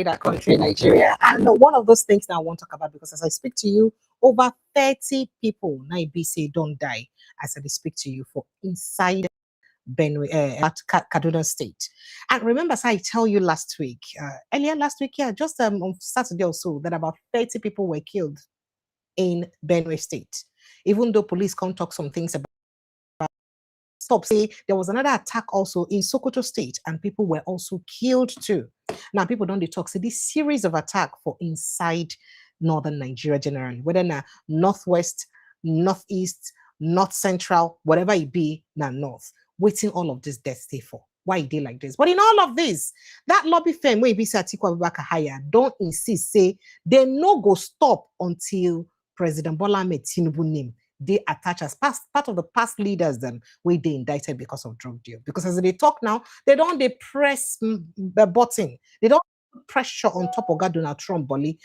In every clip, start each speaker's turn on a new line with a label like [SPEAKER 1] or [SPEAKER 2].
[SPEAKER 1] that country, Nigeria. And one of those things that I want to talk about, because as I speak to you, over 30 people now BC don't die as I speak to you for inside BENUE, Kaduna State. And remember, as I tell you last week, earlier last week, yeah, just on Saturday or so, that about 30 people were killed in BENUE State. Even though police can't talk some things about stop, say there was another attack also in Sokoto State, and people were also killed too. Now people don't talk. So this series of attack for inside northern Nigeria generally, whether na northwest, northeast, north central, whatever it be, na north, waiting all of this death stay for. Why they like this? But in all of this, that lobby firm where be Atiku Abubakar hire don't insist, say they no go stop until President Bola Ahmed Tinubu name they attach as part of the past leaders them where they indicted because of drug deal. Because as they talk now, they don't press the button. They don't put pressure on top of God Donald Trump body.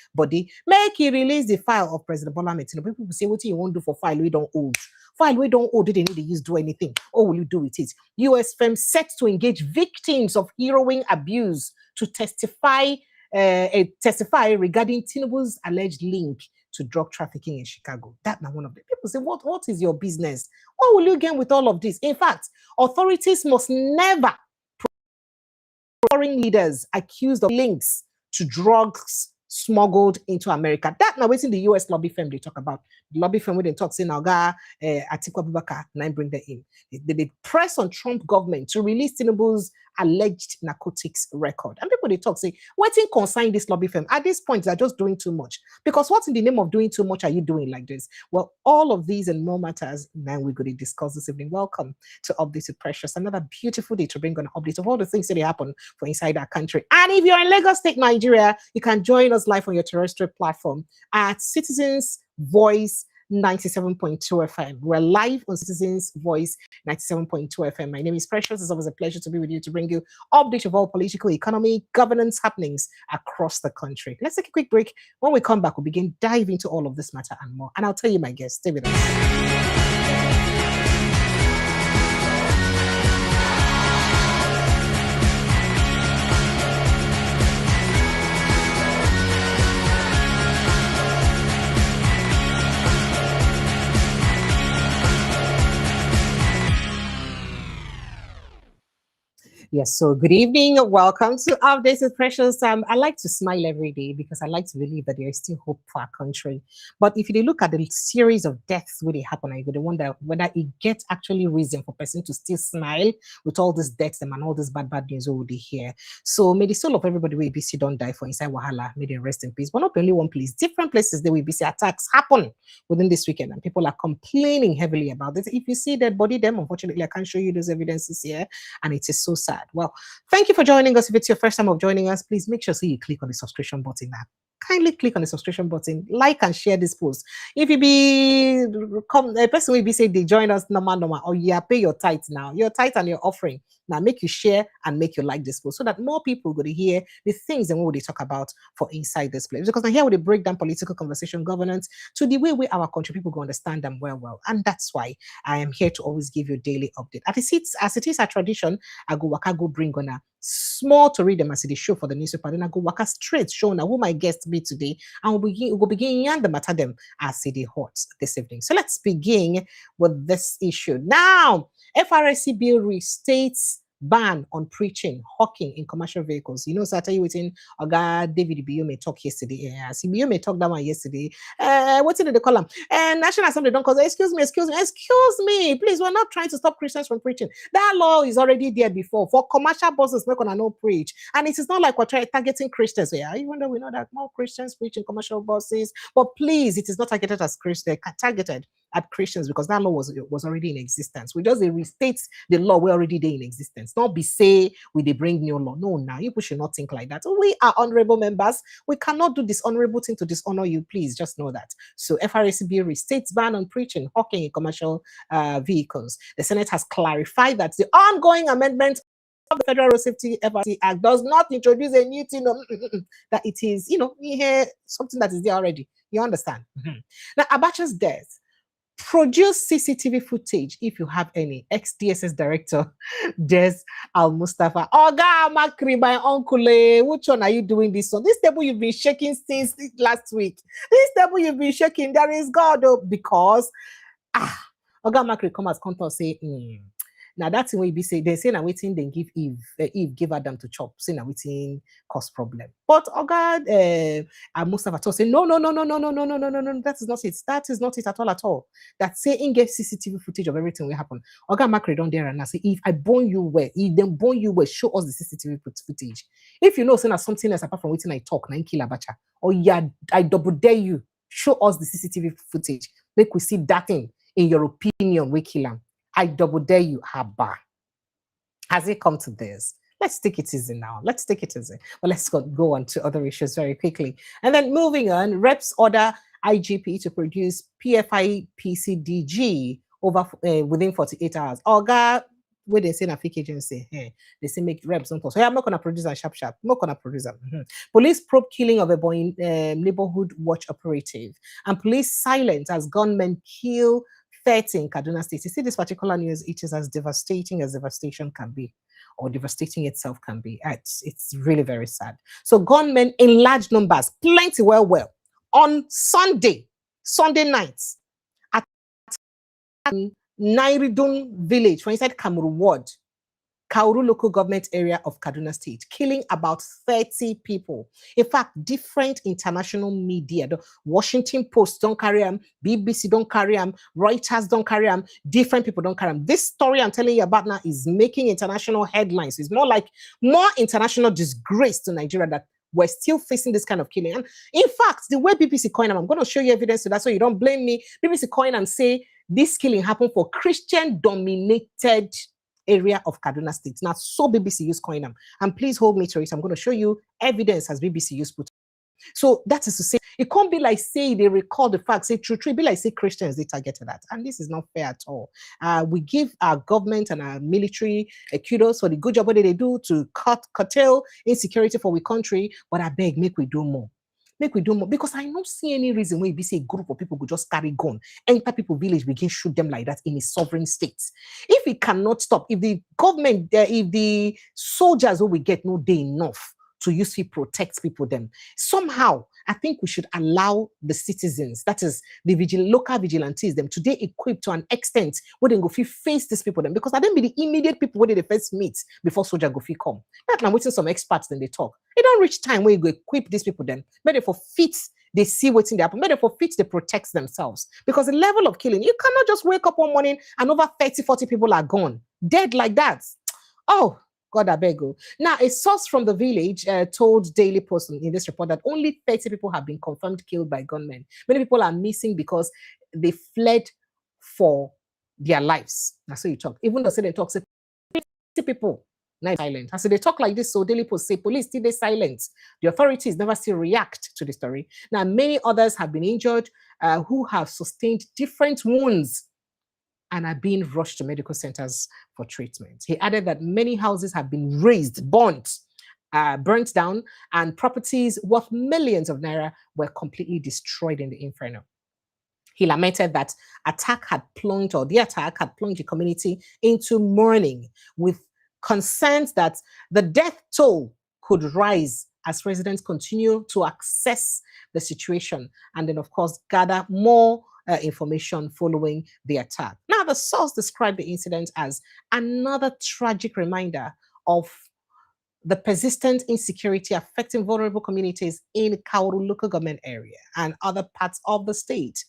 [SPEAKER 1] Make he release the file of President Bola Ahmed Tinubu. People say, what you won't do for file we don't hold. File we don't hold, they need to use do anything. Or will you do with it? US firm set to engage victims of heroin abuse to testify regarding Tinubu's alleged link to drug trafficking in Chicago. That now one of the people say, what is your business? What will you gain with all of this? In fact, authorities must never foreign leaders accused of links to drugs smuggled into America. That now waiting the US lobby firm they talk about. The lobby firm where they talk say now Atiku Abubakar now bring them in. They press on Trump government to release Tinubu's alleged narcotics record. And people they talk say, waiting consign this lobby firm. At this point, they're just doing too much. Because what in the name of doing too much are you doing like this? Well, all of these and more matters now we're going to discuss this evening. Welcome to Update with Precious. Another beautiful day to bring an update of all the things that happen for inside our country. And if you're in Lagos State, Nigeria, you can join us live on your terrestrial platform at Citizens Voice 97.2 FM. We're live on Citizens Voice 97.2 FM. My name is Precious. It's always a pleasure to be with you to bring you updates of all political, economy, governance happenings across the country. Let's take a quick break. When we come back, we'll begin dive into all of this matter and more. And I'll tell you my guests. Stay with us. Yes, so good evening. Welcome to Updates with Precious. I like to smile every day because I like to believe that there is still hope for our country. But if you look at the series of deaths where they happen, I would wonder whether it gets actually reason for person to still smile with all these deaths and all this bad news over the here. So may the soul of everybody will be see don't die for inside Wahala. May they rest in peace. But not only one place, different places there will be attacks happen within this weekend, and people are complaining heavily about this. If you see that body, them unfortunately I can't show you those evidences here, and it is so sad. Well, thank you for joining us. If it's your first time of joining us, please make sure you click on the subscription button now. Kindly click on the subscription button, like and share this post. If you be a person will be say they join us normal, or you pay your tithe now, your tithe and your offering. Now make you share and make you like this post so that more people go to hear the things and what they talk about for inside this place. Because here we break down political conversation, governance to the way our country people go understand them well. And that's why I am here to always give you a daily update. As it is a tradition, I go bring on a small to read them as it show for the newspaper. Then I go work straight show now who my guest be today, and we'll begin young the matter them as it hot this evening. So let's begin with this issue. Now, FRSC bill restates ban on preaching, hawking in commercial vehicles. You know, so I tell you within Oga David Biome talk yesterday. See, Biome talk that one yesterday. What's in the column? And National Assembly don't cause. Excuse me, please. We're not trying to stop Christians from preaching. That law is already there before for commercial buses. We're gonna no preach, and it is not like we're targeting Christians. Yeah, even though we know that more Christians preach in commercial buses, but please, it is not targeted as Christians. Targeted at Christians because that law was already in existence. We just restate the law we're already there in existence. Not be say we they bring new law. No, now you should not think like that. We are honorable members. We cannot do this honorable thing to dishonor you. Please just know that. So FRSC bill restates ban on preaching, hawking in commercial vehicles. The Senate has clarified that the ongoing amendment of the Federal Road Safety FRC Act does not introduce a new thing that it is, something that is there already. You understand? Now, Abacha's death produce CCTV footage if you have any. Ex-DSS director, Des Al-Mustafa. Oga Makri, my uncle, which one are you doing this on? This table you've been shaking since last week. This table you've been shaking, there is God, because, Oga Makri come as contact say, now that's the way be say, they say now waiting, then give Eve give Adam to chop, say now waiting cause problem. But Oga Mustafa say, no, that is not it. That is not it at all. That say in get CCTV footage of everything will happen. Oga Makri don't there and I say, if I born you where, if then born you where, show us the CCTV footage. If you know say something else apart from waiting I talk, na kill Abacha. Or yeah, I double dare you, show us the CCTV footage. Make we see that thing in your opinion, we kill him. I double dare you, Haba. Has it come to this? Let's take it easy now. Let's take it easy. But let's go on to other issues very quickly. And then moving on, reps order IGP to produce PFI PCDG over within 48 hours. Oga, where they say in a fake agency, they say make reps don't so I'm not gonna produce a sharp. I'm not gonna produce them. Police probe killing of a boy neighborhood watch operative, and police silent as gunmen kill 30 in Kaduna State. You see this particular news, it is as devastating as devastation can be, or devastating itself can be. It's really very sad. So gunmen in large numbers, plenty well, on Sunday nights at Nairidun village, for inside Kamuru Ward, Kauru local government area of Kaduna State, killing about 30 people. In fact, different international media, the Washington Post don't carry them, BBC don't carry them, Reuters don't carry them, different people don't carry them. This story I'm telling you about now is making international headlines. It's more international disgrace to Nigeria that we're still facing this kind of killing. And in fact, the way BBC coin them, I'm going to show you evidence to that so you don't blame me. BBC coin and say this killing happened for Christian-dominated area of Kaduna State. Now, so BBC use coin them. And please hold me to it. I'm going to show you evidence as BBC use put. So that is to say, it can't be like say they recall the facts, say true, be like say Christians they targeted that. And this is not fair at all. We give our government and our military kudos for the good job that they do to curtail insecurity for our country, but I beg, make we do more. Because I don't see any reason why we say a group of people could just carry gun, enter people village, begin shoot them like that in a sovereign state. If it cannot stop, if the government, if the soldiers who we get no day enough to use to protect people them, somehow I think we should allow the citizens, that is the local vigilantes, them today equipped to an extent where they go face these people them, because I don't be the immediate people where they first meet before soldier go come. That I'm waiting some experts then they talk. It don't reach time where you go equip these people then, but they for fit they see what's in the happen, but they for fit they protect themselves. Because the level of killing, you cannot just wake up one morning and over 30-40 people are gone, dead like that. Oh, God, I beg you. Now, a source from the village told Daily Post in this report that only 30 people have been confirmed killed by gunmen. Many people are missing because they fled for their lives. That's how you talk. Even though they talk, say 50 people now silent. And so they talk like this. So Daily Post say police still they silent. The authorities never still react to the story. Now, many others have been injured who have sustained different wounds and are being rushed to medical centers for treatment. He added that many houses have been razed, burnt down, and properties worth millions of naira were completely destroyed in the inferno. He lamented that the attack had plunged the community into mourning, with concerns that the death toll could rise as residents continue to assess the situation and then, of course, gather more information following the attack. Now, the source described the incident as another tragic reminder of the persistent insecurity affecting vulnerable communities in Kauru local government area and other parts of the state,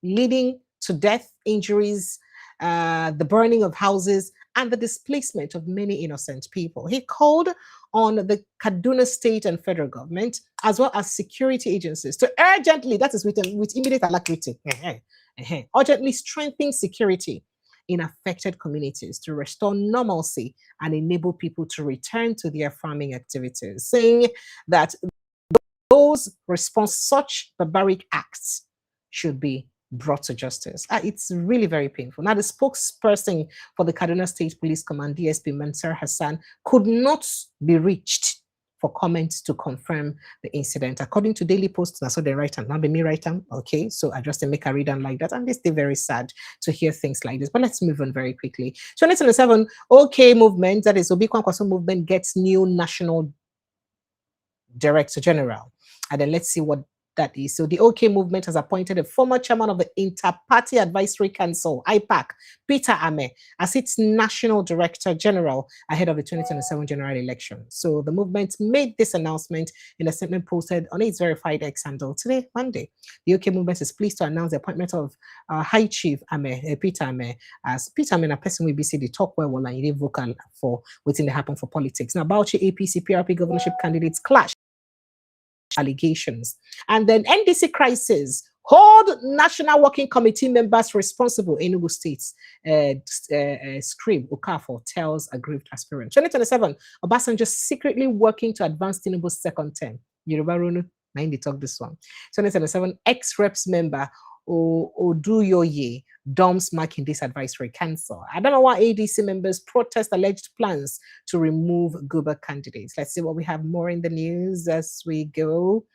[SPEAKER 1] leading to death, injuries, the burning of houses, and the displacement of many innocent people. He called on the Kaduna state and federal government, as well as security agencies, to urgently, that is with immediate alacrity, urgently strengthen security in affected communities to restore normalcy and enable people to return to their farming activities, saying that those response such barbaric acts should be brought to justice. It's really very painful. Now, the spokesperson for the Kaduna State Police Command, DSP Mansur Hassan, could not be reached for comment to confirm the incident. According to Daily Post, so they write not be me write them. Okay, so I just make a read them like that, and they're very sad to hear things like this. But let's move on very quickly. 2027, OK movement, that is Obi Kwankwaso movement, gets new national director general, and then let's see what that is. So the OK movement has appointed a former chairman of the Inter-Party Advisory Council, IPAC, Peter Ame, as its national director general ahead of the 2027 general election. So the movement made this announcement in a statement posted on its verified X handle today, Monday. The OK movement is pleased to announce the appointment of High Chief Ame, Peter Ame, as Peter Ame, a person we be see the talk well and vocal for what's happen for politics. Now, about your APC PRP governorship candidates clash allegations. And then NDC crisis, hold National Working Committee members responsible in Enugu State. Scrib Okafor tells aggrieved aspirant. 2027, Obasanjo secretly working to advance Tinubu's second term. Yoruba Runu, mind they talk this one. 2027, ex-reps member Oduyoye dumps Makindi's advisory council. I don't know why ADC members protest alleged plans to remove Guba candidates. Let's see what we have more in the news as we go.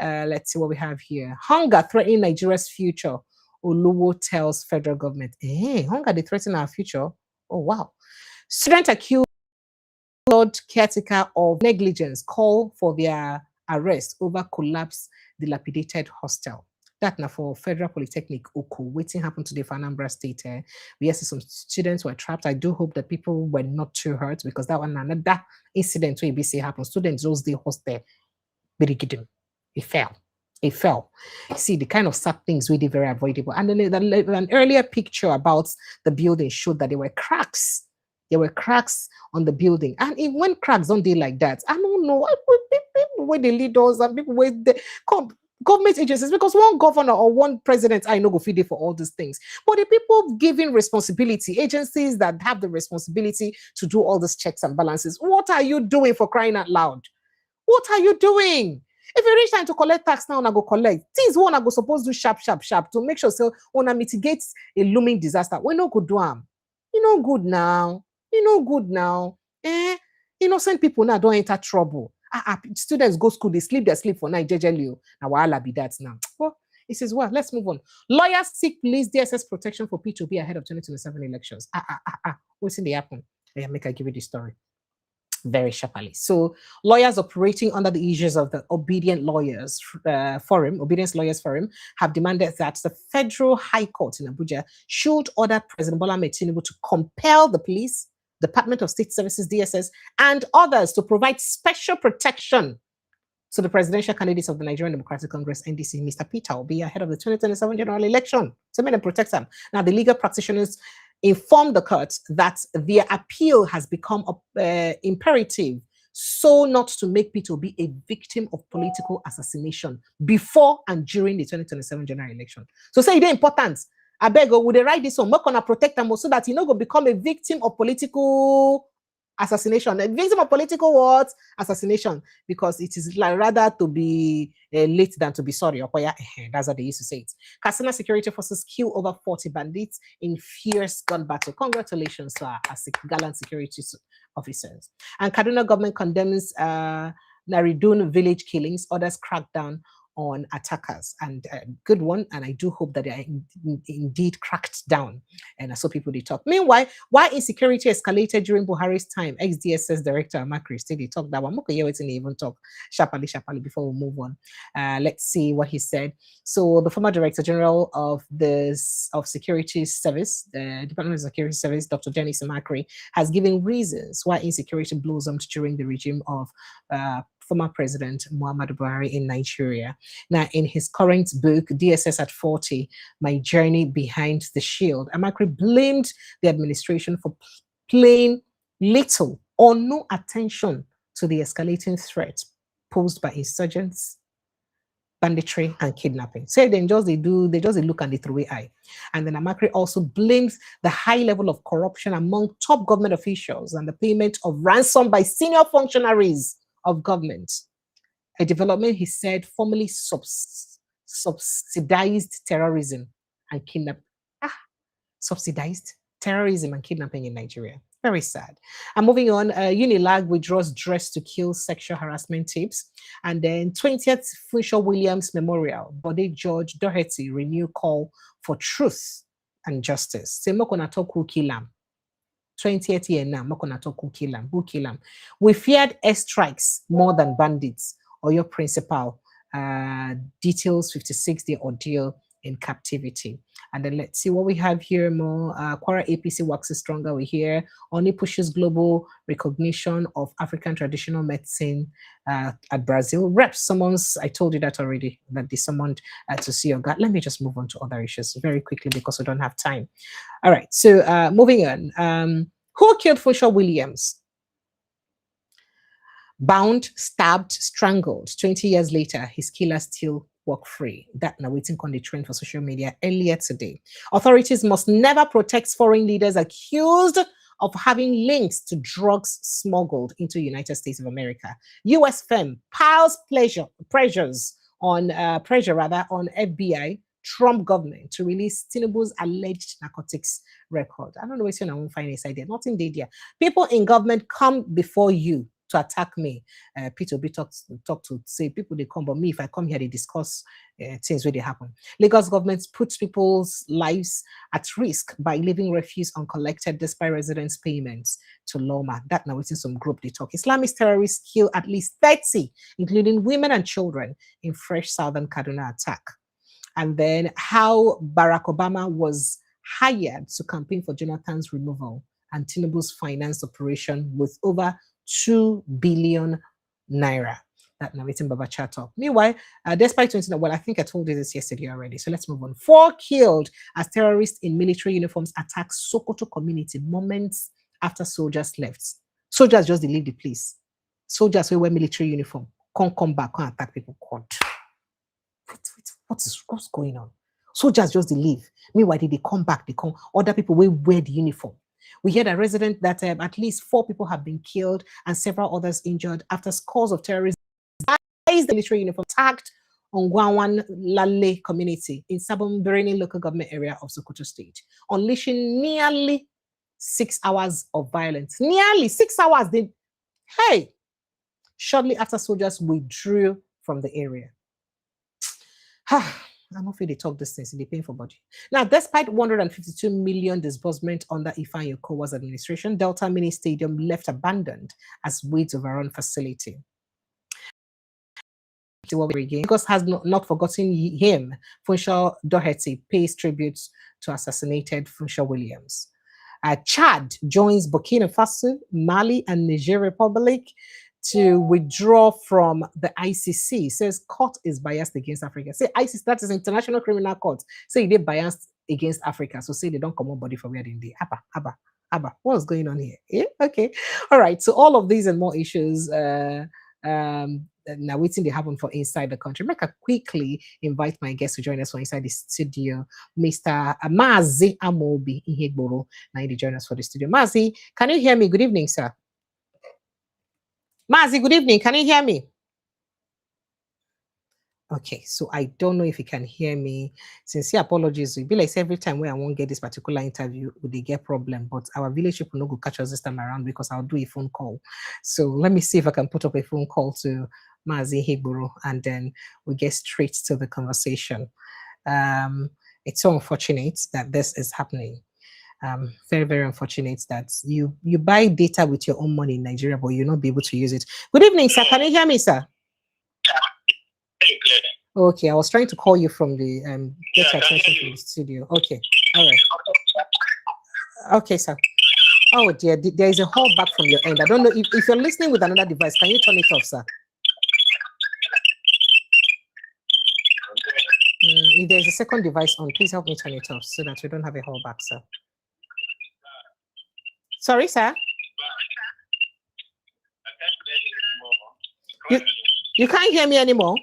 [SPEAKER 1] Let's see what we have here. Hunger threatening Nigeria's future. Oluwo tells federal government. Hey, hunger, they threaten our future. Oh, wow. Student accused caretaker of negligence call for their arrest over collapse dilapidated hostel. That now for Federal Polytechnic Oko. Waiting happened today for Anambra State. We see some students were trapped. I do hope that people were not too hurt because that one another incident where ABC happened. Students those day hostel, Birigidum. It fell. It fell. See the kind of sad things really very avoidable. And then an earlier picture about the building showed that there were cracks. There were cracks on the building, and when cracks don't deal like that, I don't know people where the leaders and people where the government agencies, because one governor or one president, I know go feed it for all these things. But the people giving responsibility, agencies that have the responsibility to do all these checks and balances, what are you doing for crying out loud? What are you doing? If you reach time to collect tax now, I go collect. Things one I go supposed to do sharp to make sure so when I mitigate a looming disaster. We no go do them. You know good now. You know good now. Innocent people now don't enter trouble. Students go school, they sleep for night, jejely. Now why be that now? Well, it says, well, let's move on. Lawyers seek police DSS protection for P2B ahead of 2027 elections. What's in the happen? Yeah, make I give you the story very sharply. So lawyers operating under the aegis of the Obedient Lawyers Forum, Obedience Lawyers Forum, have demanded that the Federal High Court in Abuja should order President Bola Ahmed Tinubu to compel the police, Department of State Services, DSS, and others to provide special protection to the presidential candidates of the Nigerian Democratic Congress, NDC, Mr. Peter Obi, ahead of the 2027 general election. So may they protect them. Now, the legal practitioners informed the court that their appeal has become imperative so not to make Peter Obi a victim of political assassination before and during the 2027 general election. So say it's important. I beg you, would they write this on? We're going to protect them so that you know go become a victim of political assassination. A victim of political what? Assassination. Because it is like rather to be late than to be sorry. That's how they used to say it. Katsina security forces kill over 40 bandits in fierce gun battle. Congratulations to our gallant security officers. And Kaduna government condemns Naridun village killings. Others crack down on attackers, and good one, and I do hope that they are indeed cracked down, and I saw people they talk. Meanwhile, why insecurity escalated during Buhari's time, ex-DSS director Makri still they talk that one. Okay, yeah, waiting even talk sharply before we move on. Let's see what he said. So the former director general of security service, the Department of Security Service, Dr. Dennis Makri, has given reasons why insecurity blossomed during the regime of former President Muhammadu Buhari in Nigeria. Now, in his current book, DSS at 40, My Journey Behind the Shield, Amakri blamed the administration for paying little or no attention to the escalating threat posed by insurgents, banditry, and kidnapping. So they just look and they throw away eye. And then Amakri also blames the high level of corruption among top government officials and the payment of ransom by senior functionaries of government, a development he said formerly subsidized terrorism and kidnapping. Subsidized terrorism and kidnapping in Nigeria. Very sad. And moving on, Unilag withdraws dress to kill sexual harassment tapes. And then 20th Funshaw Williams Memorial, Bode George Doherty renew call for truth and justice. Say, Mokona talk who kill him. 20th year now, Mokona talk who kill him. Who kill him? We feared airstrikes more than bandits. Or your principal details 56-day ordeal in captivity. And then let's see what we have here more. Kwara APC waxes stronger. We hear Oni pushes global recognition of African traditional medicine at Brazil. Reps summons, I told you that already, that they summoned to see your gut. Let me just move on to other issues very quickly because we don't have time. All right, so moving on. Who killed Funshaw Williams? Bound, stabbed, strangled. 20 years later, his killer still walk free. That now waiting on the trend for social media earlier today. Authorities must never protect foreign leaders accused of having links to drugs smuggled into United States of America. U.S. firm piles pressures on FBI Trump government to release Tinubu's alleged narcotics record. I don't know what's your own finance idea. Nothing did here. People in government come before you to attack me. Peter B talk to say people they come, but me if I come here they discuss things where they happen. Lagos government puts people's lives at risk by leaving refuse uncollected despite residents' payments to Loma. That now within some group they talk. Islamist terrorists kill at least 30, including women and children, in fresh Southern Kaduna attack. And then how Barack Obama was hired to campaign for Jonathan's removal and Tinubu's finance operation with over 2 billion naira. That narrating Baba Chato. Meanwhile, despite 20, well, I think I told you this yesterday already. So let's move on. 4 killed as terrorists in military uniforms attack Sokoto community moments after soldiers left. Soldiers just leave the place. Soldiers who wear military uniform can't come back, can't attack people. God. What's going on? Soldiers just leave. Meanwhile, they come back. They come. Other people will wear the uniform. We hear that resident that at least 4 people have been killed and several others injured after scores of terrorists the military uniform attacked on Gwanwan Lale community in Sabon local government area of Sokoto State, unleashing nearly 6 hours of violence. Nearly 6 hours. Shortly after soldiers withdrew from the area. I'm not they talk this things in the painful body. Now, despite 152 million disbursement under Ifeanyi Okowa's administration, Delta Mini Stadium left abandoned as Wade's overrun facility. Because has not forgotten him, Funshaw Doherty pays tributes to assassinated Funshaw Williams. Chad joins Burkina Faso, Mali, and Niger Republic to withdraw from the ICC. Says court is biased against Africa. Say ICC, that is International Criminal Court. Say they biased against Africa. So say they don't come on body for where they Abba. What's going on here? Yeah? Okay. All right. So all of these and more issues now waiting they happen for inside the country. Make a quickly invite my guest to join us for inside the studio, Mr. Mazi Amobi Ihegboro. Now they join us for the studio. Mazi, can you hear me? Good evening, sir. Mazi, good evening. Can you hear me? Okay, so I don't know if you can hear me. Sincere apologies. It be like every time where I won't get this particular interview, they get problem. But our village people no go catch us this time around because I'll do a phone call. So let me see if I can put up a phone call to Mazi Ihegboro and then we get straight to the conversation. It's so unfortunate that this is happening. Very, very unfortunate that you buy data with your own money in Nigeria, but you'll not be able to use it. Good evening, sir. Can you hear me, sir? Okay, I was trying to call you from the get your attention from the studio. Okay, all right. Okay, sir. Oh dear, there is a hold back from your end. I don't know if you're listening with another device. Can you turn it off, sir? If there's a second device on, please help me turn it off so that we don't have a hold back, sir. Sorry, sir. You can't hear me anymore.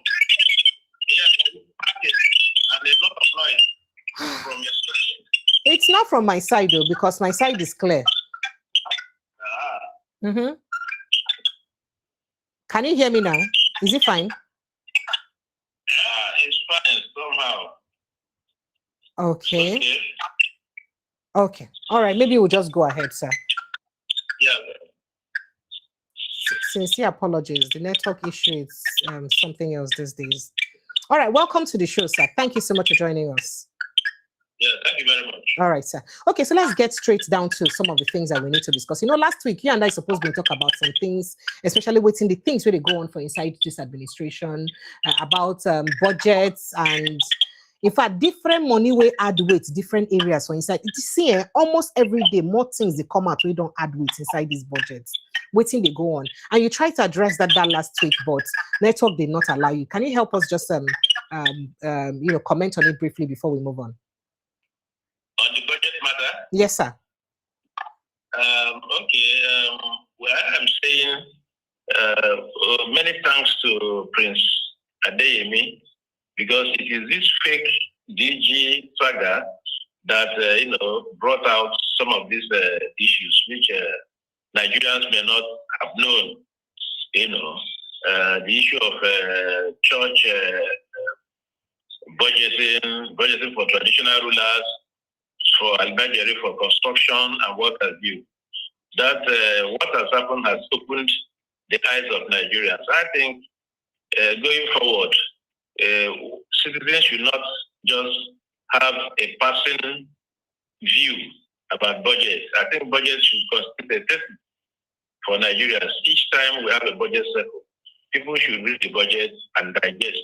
[SPEAKER 1] It's not from my side though, because my side is clear. Can you hear me now? Is it fine?
[SPEAKER 2] It's fine somehow.
[SPEAKER 1] Okay. Okay. All right. Maybe we'll just go ahead, sir. Sincere apologies. The network issue is something else these days. All right, welcome to the show, sir. Thank you so much for joining us.
[SPEAKER 2] Yeah, thank you very much.
[SPEAKER 1] All right, sir. Okay, so let's get straight down to some of the things that we need to discuss. Last week, you and I supposed to talk about some things, especially within the things where they go on for inside this administration, about budgets and, in fact, different money we add weight, different areas for inside. You see, almost every day, more things they come out we don't add weight inside these budgets. Waiting they go on, and you try to address that last week, but network did not allow you. Can you help us just comment on it briefly before we move on?
[SPEAKER 2] On the budget matter?
[SPEAKER 1] Yes, sir.
[SPEAKER 2] Okay. Well, I'm saying many thanks to Prince Adeyemi, because it is this fake DG saga that brought out some of these issues which Nigerians may not have known. The issue of church budgeting for traditional rulers, for Albageri, for construction and what have you. That what has happened has opened the eyes of Nigerians. I think going forward, citizens should not just have a passing view about budget. I think budget should constitute a test for Nigerians. Each time we have a budget cycle, people should read the budget and digest.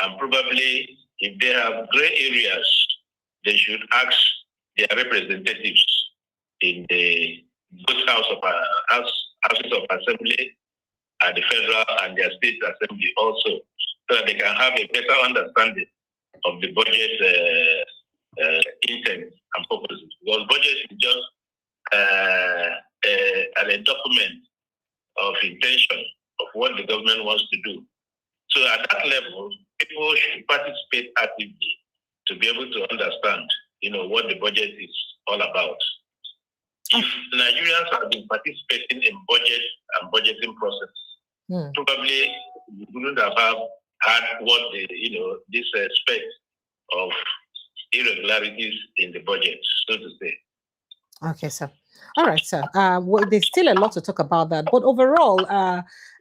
[SPEAKER 2] And probably, if they have gray areas, they should ask their representatives in the both houses of assembly and the federal and their state assembly also, so that they can have a better understanding of the budget intent and purposes. Because budget is just a document of intention of what the government wants to do. So at that level, people should participate actively to be able to understand, what the budget is all about. If Nigerians have been participating in budget and budgeting process, probably we wouldn't have had what this aspect of irregularities in the budget, so to say.
[SPEAKER 1] Okay, sir. All right, sir. There's still a lot to talk about that, but overall,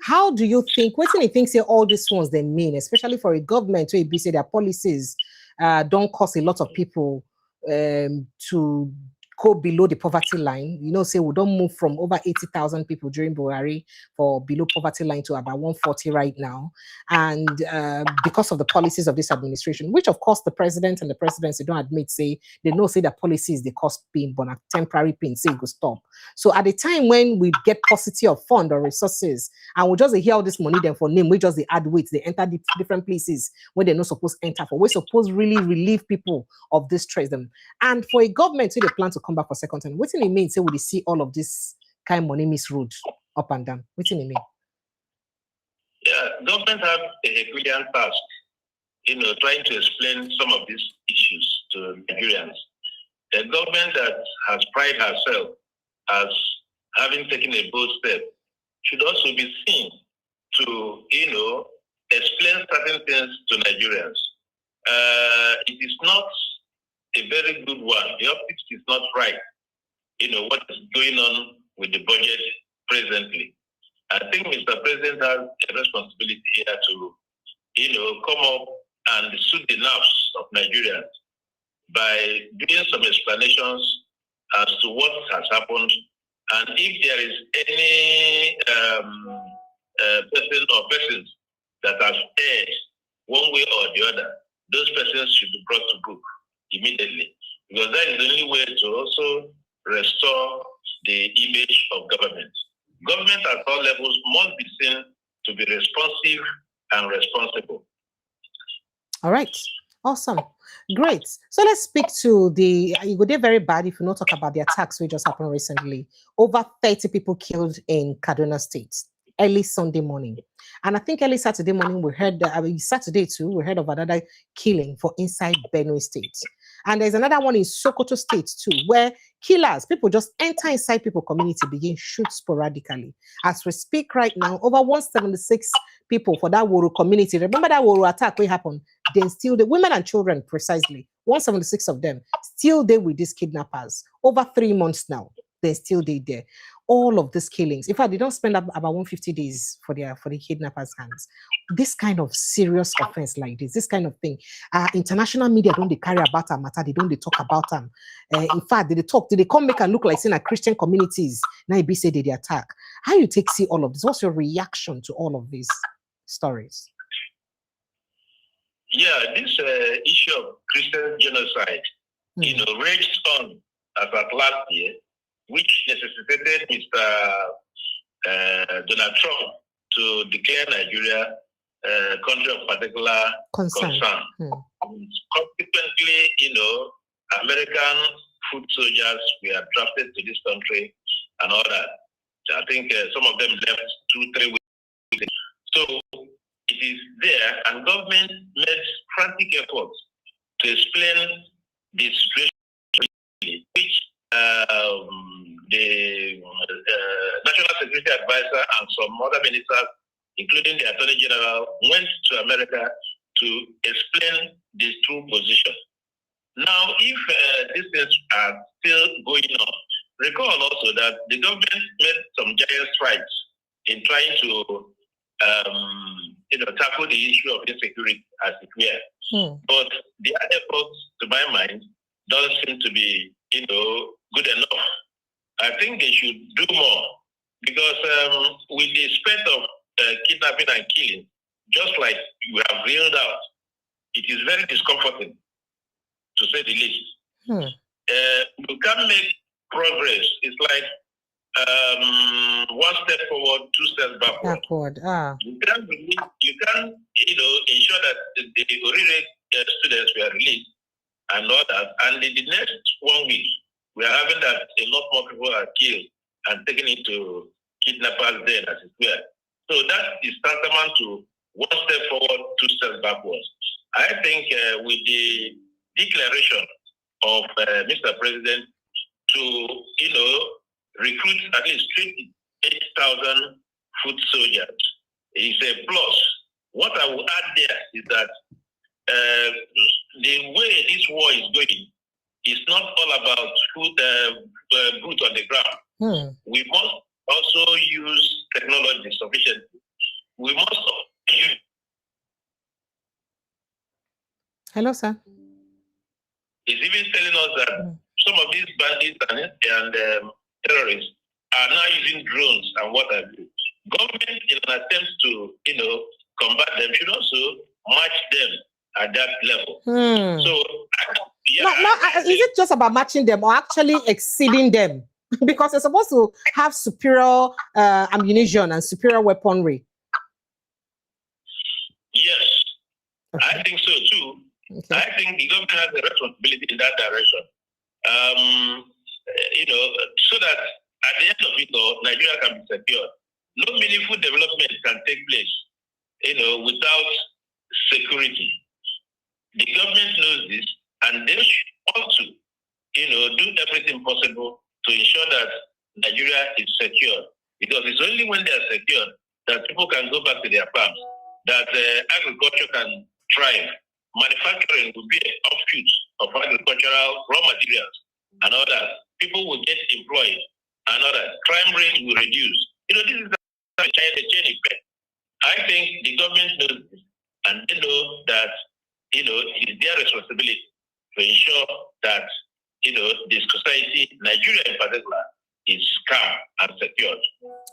[SPEAKER 1] how do you think? What do you think? Say all these ones they mean, especially for a government to be say their policies don't cause a lot of people to go below the poverty line. Say we don't move from over 80,000 people during Buhari for below poverty line to about 140 right now. And because of the policies of this administration, which of course the president and the presidency don't admit, say that policies they cause pain, but a temporary pain, say it will stop. So at the time when we get paucity of fund or resources, and we just hear all this money then for name, we just they add weight, they enter the different places where they're not supposed to enter for. We're supposed really relieve people of this stress them. And for a government, so they plan to come back for second time. What do it mean? Say we see all of this kind of money misroad up and down. What do it mean?
[SPEAKER 2] Yeah, government have a Herculean task, trying to explain some of these issues to Nigerians. A government that has prided herself as having taken a bold step should also be seen to, explain certain things to Nigerians. It is not a very good one. The optics is not right. What is going on with the budget presently. I think Mr. President has a responsibility here to, come up and soothe the nerves of Nigerians by doing some explanations as to what has happened, and if there is any person or persons that have erred one way or the other, those persons should be brought to book immediately, because that is the only way to also restore the image of government. Government at all levels must be seen to be responsive and responsible.
[SPEAKER 1] All right. Awesome. Great. So let's speak to it would be very bad if you not talk about the attacks which just happened recently. Over 30 people killed in Kaduna State early Sunday morning. And I think early Saturday morning, we heard, Saturday too, we heard of another killing for inside BENUE State. And there's another one in Sokoto State too, where killers, people just enter inside people community, begin shoot sporadically. As we speak right now, over 176 people for that Woro community. Remember that Woro attack will happen? Then still the women and children, precisely, 176 of them, still there with these kidnappers. Over 3 months now, they're still there. all of these killings. In fact, they don't spend about 150 days for the kidnappers' hands. This kind of serious offense like this kind of thing, international media don't they carry about a matter, they don't they talk about them. In fact, they come make and look like saying Christian communities now be say they attack. How you take see all of this? What's your reaction to all of these stories?
[SPEAKER 2] Yeah, this issue of Christian genocide, raged on as at last year, which necessitated Mr. Donald Trump to declare Nigeria a country of particular concern. Consequently, American foot soldiers were drafted to this country and all that. I think some of them left 2-3 weeks. So it is there, and government made frantic efforts to explain the situation, which the National Security Advisor and some other ministers, including the Attorney General, went to America to explain this true position. Now, if these things are still going on, recall also that the government made some giant strides in trying to tackle the issue of insecurity as it were. But their efforts, to my mind, don't seem to be, good enough. I think they should do more because with the spread of kidnapping and killing, just like we have reeled out, it is very discomforting, to say the least. You can't make progress. It's like one step forward, 2 steps backward. You can't ensure that the already students were released and all that. And in the next 1 week, we are having that a lot more people are killed and taken into kidnappers then, as it were. So that is tantamount to 1 step forward, 2 steps backwards. I think with the declaration of Mr. President to, recruit at least 28,000 foot soldiers is a plus. What I will add there is that the way this war is going is not all about boots on the ground. We must also use technology sufficiently. We must use.
[SPEAKER 1] Hello, sir.
[SPEAKER 2] It's even telling us that some of these bandits and terrorists are now using drones and what have you. Government, in an attempt to, combat them, should also match them at that level. So,
[SPEAKER 1] is it just about matching them or actually exceeding them? Because they're supposed to have superior ammunition and superior weaponry.
[SPEAKER 2] Yes, I think so too. Okay. I think the government has a responsibility in that direction. So that at the end of it all, Nigeria can be secured. No meaningful development can take place, without security. The government knows this, and they should also, do everything possible to ensure that Nigeria is secure. Because it's only when they are secured that people can go back to their farms, that agriculture can thrive. Manufacturing will be an offshoot of agricultural raw materials and all that. People will get employed and all that. Crime rate will reduce. This is a chain effect. I think the government knows this, and they know that, it is their responsibility to ensure that, the society, Nigeria in particular, is calm and secured.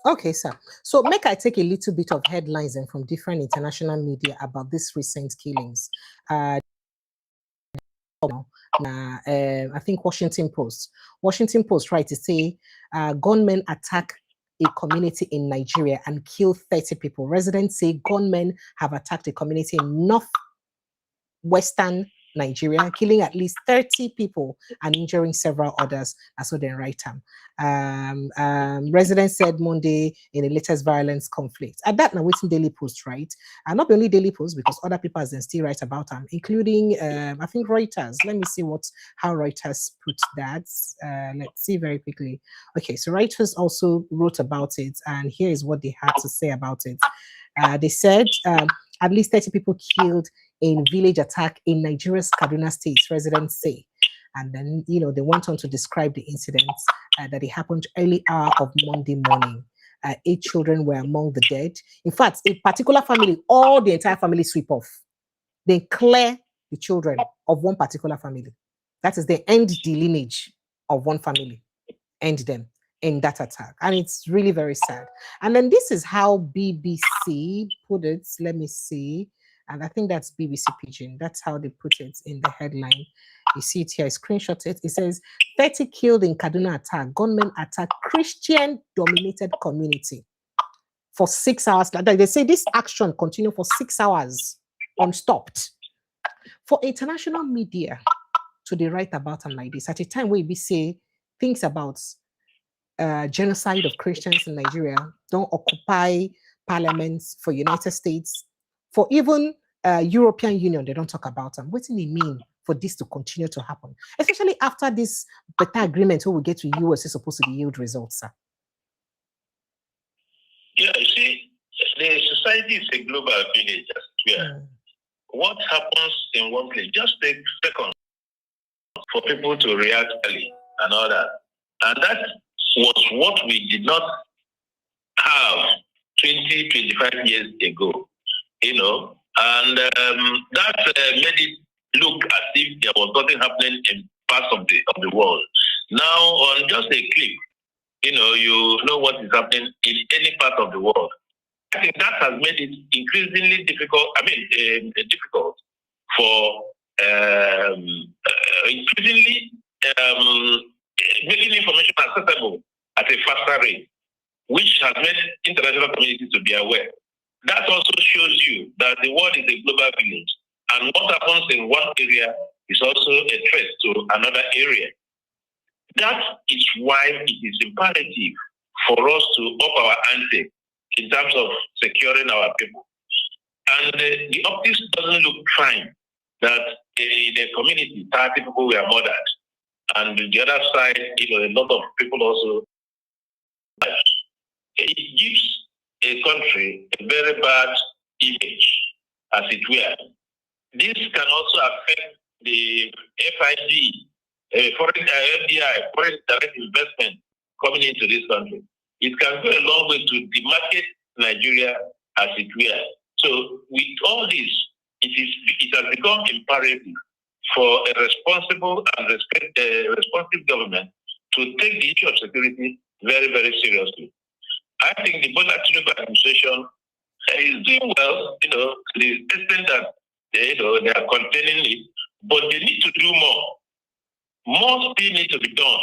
[SPEAKER 1] Okay, sir. So make I take a little bit of headlines and from different international media about these recent killings. I think Washington Post tried to say gunmen attack a community in Nigeria and kill 30 people. Residents say gunmen have attacked a community in northwestern Nigeria, killing at least 30 people and injuring several others. That's what they write. Residents said Monday in the latest violence conflict. At that, now waiting Daily Post, right? And not only Daily Post, because other people then still write about them, including I think Reuters. Let me see how Reuters put that. Let's see very quickly. Okay, so Reuters also wrote about it, and here is what they had to say about it. They said at least 30 people killed in village attack in Nigeria's Kaduna state, residents say. And then, they went on to describe the incidents that it happened early hour of Monday morning. 8 children were among the dead. In fact, a particular family, the entire family sweep off. They clear the children of one particular family. That is, they end the lineage of one family, end them in that attack. And it's really very sad. And then this is how BBC put it. Let me see. And I think that's BBC Pidgin. That's how they put it in the headline. You see it here, I screenshot it. It says, 30 killed in Kaduna attack. Gunmen attack Christian-dominated community for 6 hours. They say this action continued for 6 hours unstopped. For international media to write about them like this, at a time where we say things about genocide of Christians in Nigeria, don't occupy parliaments for United States, for even European Union, they don't talk about them. What do they mean for this to continue to happen? Especially after this better agreement who will get to US is supposed to yield results, sir.
[SPEAKER 2] Yeah, you see, the society is a global village. What happens in one place just takes seconds for people to react early and all that. And that was what we did not have 20, 25 years ago, and that made it look as if there was nothing happening in parts of the world. Now, on just a click, you know what is happening in any part of the world. I think that has made it increasingly difficult. Difficult for increasingly making information accessible at a faster rate, which has made international communities to be aware. That also shows you that the world is a global village, and what happens in one area is also a threat to another area. That is why it is imperative for us to up our ante in terms of securing our people. And the optics doesn't look fine that in a community, 30 people were murdered. And the other side, a lot of people also. It gives a country a very bad image, as it were. This can also affect the FID, foreign FDI, foreign direct investment coming into this country. It can go a long way to demarcate Nigeria, as it were. So with all this, it has become imperative for a responsible and responsive government to take the issue of security very, very seriously. I think the Tinubu administration is doing well, to the extent that they are containing it, but they need to do more. More still needs to be done.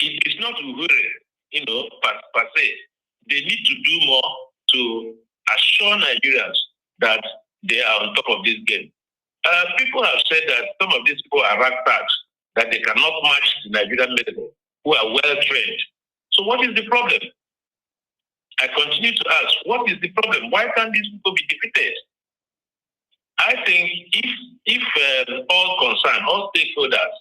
[SPEAKER 2] It is not Uhure, per se. They need to do more to assure Nigerians that they are on top of this game. People have said that some of these people are ragtags, that they cannot match the Nigerian medical, who are well trained. So what is the problem? I continue to ask, what is the problem? Why can't these people be defeated? I think if all concerned, all stakeholders,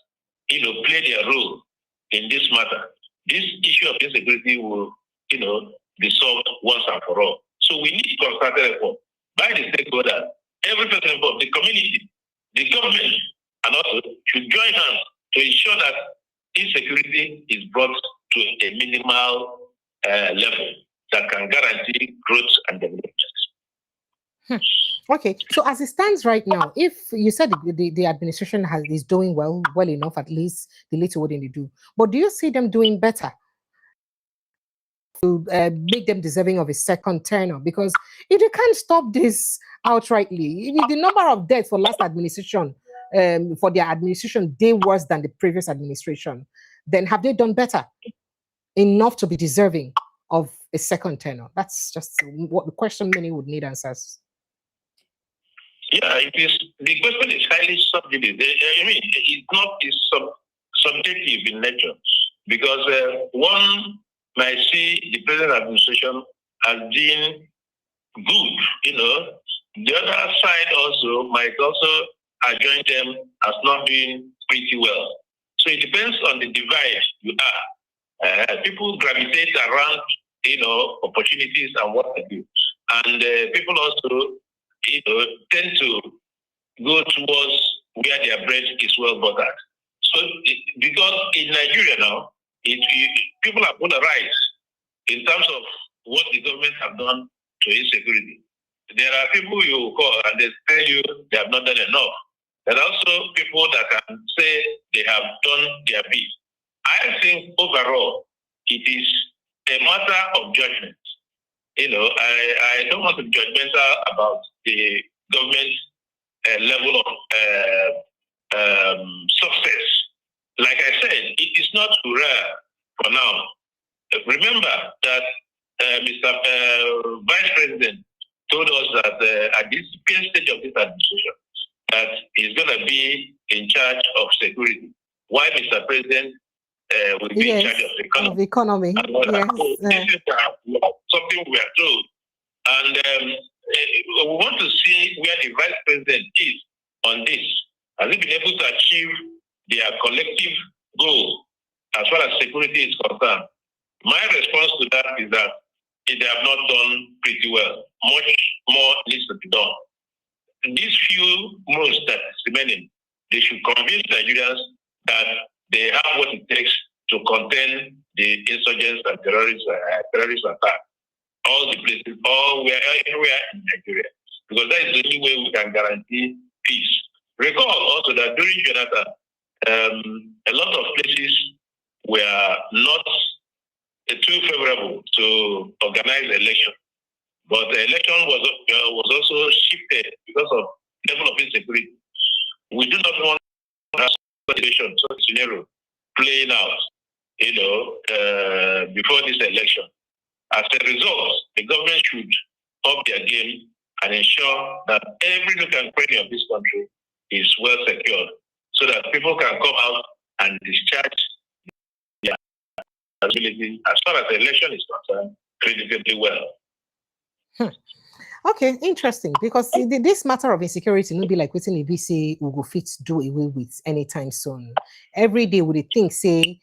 [SPEAKER 2] play their role in this matter, this issue of insecurity will, be solved once and for all. So we need concerted effort by the stakeholders, every person involved, the community, the government, and also should join hands to ensure that insecurity is brought to a minimal level that can guarantee growth and development.
[SPEAKER 1] Okay, so as it stands right now, if you said the administration is doing well enough, at least the little what they do, but do you see them doing better to make them deserving of a second tenure? Because if they can't stop this outrightly, if the number of deaths for last administration, for their administration, they worse than the previous administration, then have they done better enough to be deserving of a second tenure? That's just what the question many would need answers.
[SPEAKER 2] Yeah, it is. The question is highly subjective. It's subjective in nature, because one might see the present administration as being good, The other side also might also adjoin them as not doing pretty well. So it depends on the divide you are. People gravitate around, opportunities and what they do. And people also, tend to go towards where their bread is well buttered. So, because in Nigeria now, people are polarized in terms of what the government have done to insecurity. There are people you call and they tell you they have not done enough. There are also people that can say they have done their bit. I think overall, it is a matter of judgment. I don't want to be judgmental about the government level of success. Like I said, it is not rare for now. Remember that Mr. Vice President told us that at this stage of this administration, that he's going to be in charge of security. Why Mr. President will be in charge of the economy?
[SPEAKER 1] Yes.
[SPEAKER 2] This is something we are told. And we want to see where the Vice President is on this. Has he been able to achieve their collective goal as far as security is concerned? My response to that is that they have not done pretty well. Much more needs to be done. These few months that is remaining, they should convince Nigerians that they have what it takes to contain the insurgents and terrorist attack. All the places, everywhere in Nigeria. Because that is the only way we can guarantee peace. Recall also that during Jonathan, a lot of places were not too favorable to organize the election. But the election was also shifted because of level of insecurity. We do not want to have situation, such a scenario playing out, before this election. As a result, the government should up their game and ensure that every nook and cranny of this country is well secured, so that people can come out and discharge their ability as far as the election is concerned, creditably well.
[SPEAKER 1] Okay, interesting. Because this matter of insecurity will be like within the BC we go fit do away with anytime soon. Every day would think say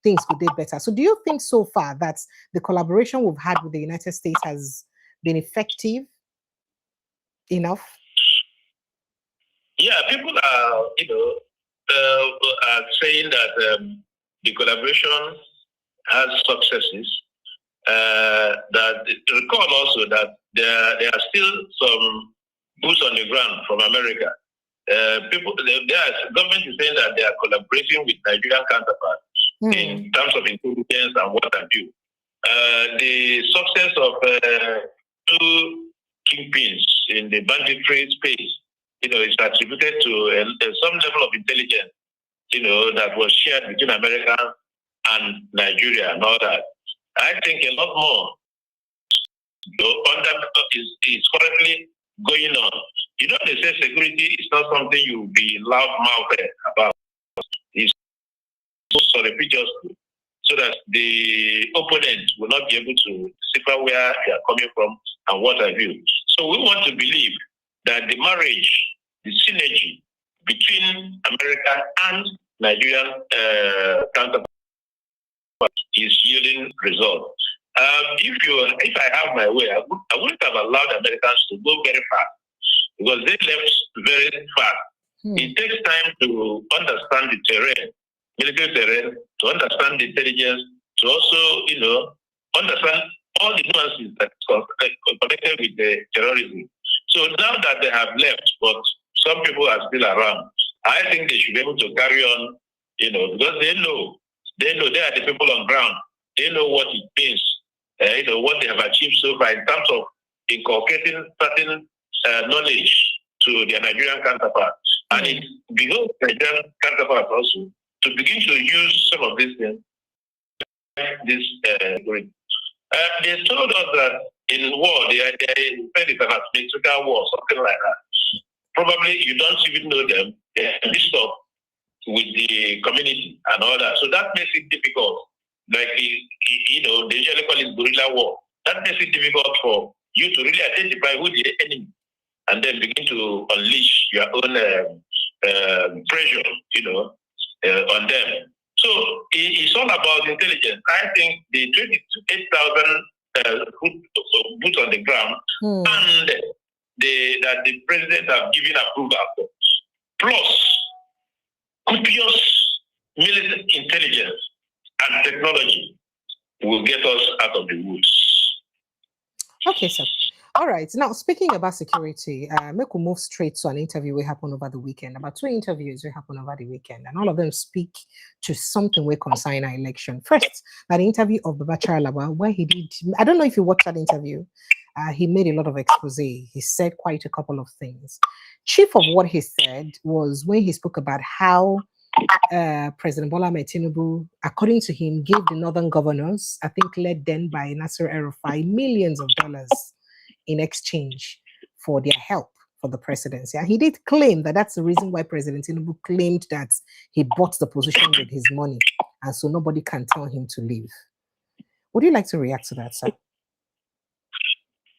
[SPEAKER 1] things would get better. So do you think so far that the collaboration we've had with the United States has been effective enough?
[SPEAKER 2] Yeah, people are, are saying that the collaboration has successes. That recall also that there are still some boots on the ground from America. Government is saying that they are collaborating with Nigerian counterparts in terms of intelligence and what have you. The success of two kingpins in the banditry space, is attributed to some level of intelligence, that was shared between America and Nigeria and all that. I think a lot more is currently going on. They say security is not something you'll be loud-mouthed about. It's surreptitiously, so that the opponent will not be able to decipher where they are coming from and what have you. So we want to believe that the marriage, the synergy between America and Nigerian counterparts is yielding results. If I have my way, I wouldn't have allowed Americans to go very fast, because they left very fast. It takes time to understand the terrain, military terrain, to understand the intelligence, to also, understand all the nuances that are connected with the terrorism. So now that they have left, but some people are still around, I think they should be able to carry on, because they know they are the people on ground. They know what it means, what they have achieved so far in terms of inculcating certain knowledge to their Nigerian counterparts. And it behooves Nigerian counterparts also to begin to use some of these things. They told us that in war, they said it's an asymmetrical war, something like that. Probably you don't even know them. They are mixed up with the community and all that. So that makes it difficult. Like, they usually call it guerrilla war. That makes it difficult for you to really identify who the enemy and then begin to unleash your own pressure, on them. So it's all about intelligence. I think the 28,000 boots on the ground and that the president have given approval for, plus copious military intelligence and technology will get us out of the woods.
[SPEAKER 1] Okay, sir. All right. Now, speaking about security, make we move straight to an interview we happened over the weekend. About 2 interviews we happened over the weekend, and all of them speak to something we concern our election. First, an interview of Babacha Alaba, where he did, I don't know if you watched that interview, he made a lot of expose. He said quite a couple of things. Chief of what he said was when he spoke about how President Bola Ahmed Tinubu, according to him, gave the northern governors, I think led then by Nasser El-Rufai, millions of dollars in exchange for their help for the presidency. And he did claim that that's the reason why President Tinubu claimed that he bought the position with his money, and so nobody can tell him to leave. Would you like to react to that, sir?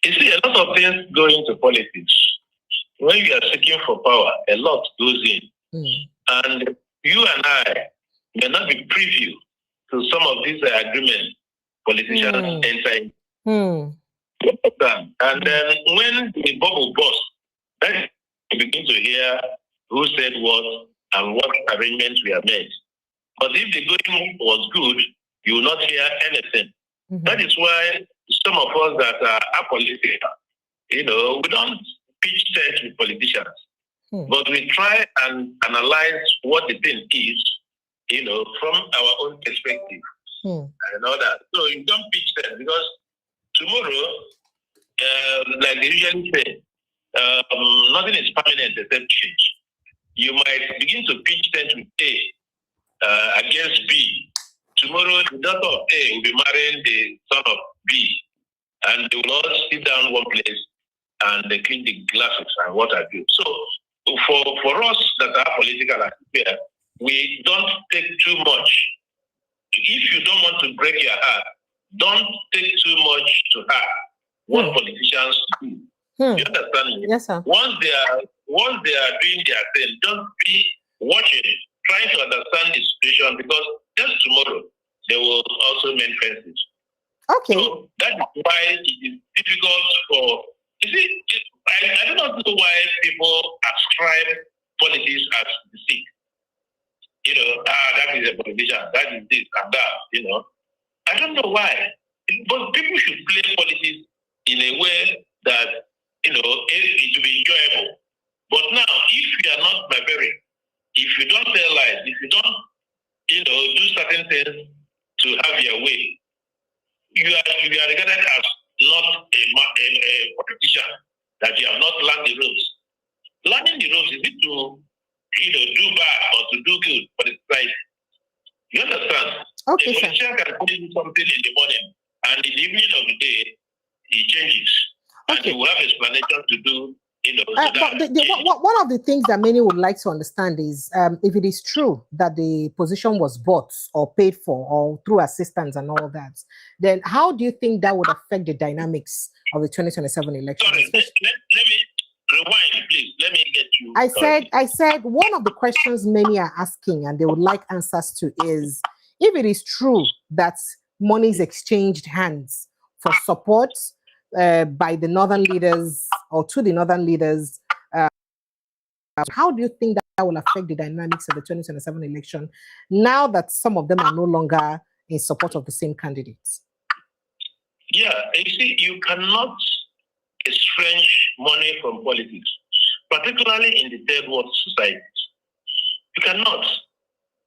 [SPEAKER 2] You see, a lot of things go into politics. When you are seeking for power, a lot goes in. And you and I may not be privy to some of these agreements politicians enter in. And then when the bubble bursts, then you begin to hear who said what and what arrangements we have made. But if the going was good, you will not hear anything. That is why some of us that are apolitical, we don't pitch tent with politicians. But we try and analyze what the thing is, from our own perspective and all that. So you don't pitch tent because tomorrow, like they usually say, nothing is permanent except change. You might begin to pitch tent with A against B. Tomorrow, the daughter of A will be marrying the son of B, and they will all sit down one place and they clean the glasses and what have you. So, for us that are political and fair, we don't take too much. If you don't want to break your heart, don't take too much to heart what politicians do. You understand me?
[SPEAKER 1] Yes, sir.
[SPEAKER 2] Once they are doing their thing, just be watching, trying to understand the situation, because just tomorrow they will also make fences.
[SPEAKER 1] Okay.
[SPEAKER 2] So that is why it is difficult for. You see, I do not know why people ascribe politics as deceit. That is a politician, that is this and that. I don't know why. But people should play politics in a way that, it will be enjoyable. But now, if you are not barbaric, if you don't tell lies, if you don't, do certain things to have your way, you are regarded as not a politician, that you have not learned the rules. Learning the rules is it to, do bad or to do good for the society. You understand?
[SPEAKER 1] Okay,
[SPEAKER 2] a politician can do something in the morning, and in the evening of the day, he changes. And he will have explanation to do,
[SPEAKER 1] one of the things that many would like to understand is if it is true that the position was bought or paid for or through assistance and all that, then how do you think that would affect the dynamics of the 2027 election?
[SPEAKER 2] Sorry, let me rewind, please. Let me get you.
[SPEAKER 1] I said one of the questions many are asking and they would like answers to is if it is true that money is exchanged hands for support by the northern leaders or to the northern leaders, how do you think that will affect the dynamics of the 2027 election now that some of them are no longer in support of the same candidates?
[SPEAKER 2] Yeah, you see, you cannot estrange money from politics, particularly in the third world societies. You cannot.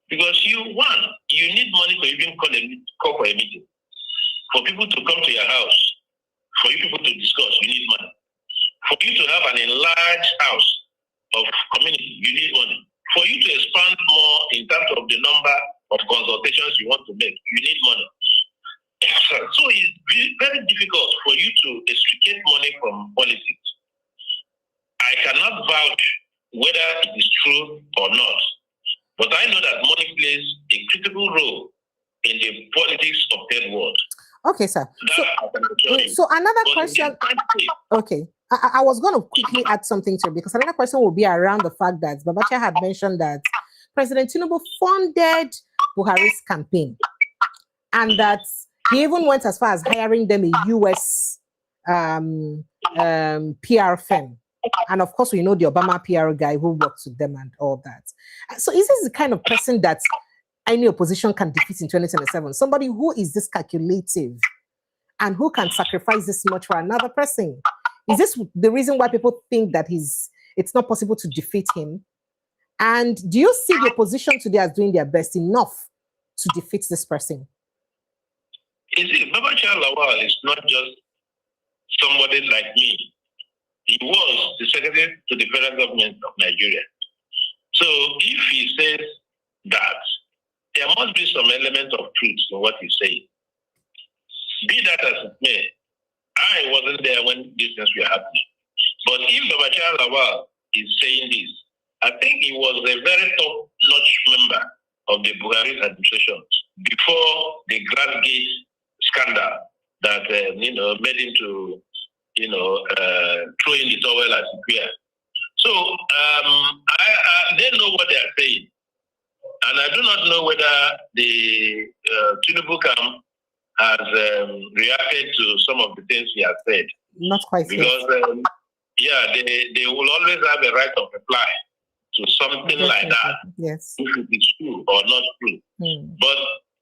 [SPEAKER 2] Because you need money to even call for a meeting. For people to come to your house, for you people to discuss, you need money. For you to have an enlarged house of community, you need money. For you to expand more in terms of the number of consultations you want to make, you need money. So it's very difficult for you to extricate money from politics. I cannot vouch whether it is true or not, but I know that money plays a critical role in the politics of third world.
[SPEAKER 1] Okay, sir. So another question. Okay, I was going to quickly add something to it because another question will be around the fact that Babacha had mentioned that President Tinubu funded Buhari's campaign and that he even went as far as hiring them a US PR firm And of course, we know the Obama PR guy who works with them and all that. So is this the kind of person that any opposition can defeat in 2027? Somebody who is this calculative and who can sacrifice this much for another person? Is this the reason why people think that it's not possible to defeat him? And do you see the opposition today as doing their best enough to defeat this person?
[SPEAKER 2] You see, Babachar Lawal is not just somebody like me. He was the secretary to the federal government of Nigeria. So if he says that, there must be some element of truth in what he's saying. Be that as it may, I wasn't there when these things were happening. But if Babachar Lawal is saying this, I think he was a very top-notch member of the Buhari administration before the Glasgate scandal that made him to throw in the towel as it were. So they know what they are saying, and I do not know whether the Tinubu camp has reacted to some of the things he has said.
[SPEAKER 1] Not quite
[SPEAKER 2] because they will always have a right of reply to something like that.
[SPEAKER 1] Yes,
[SPEAKER 2] if it is true or not true. But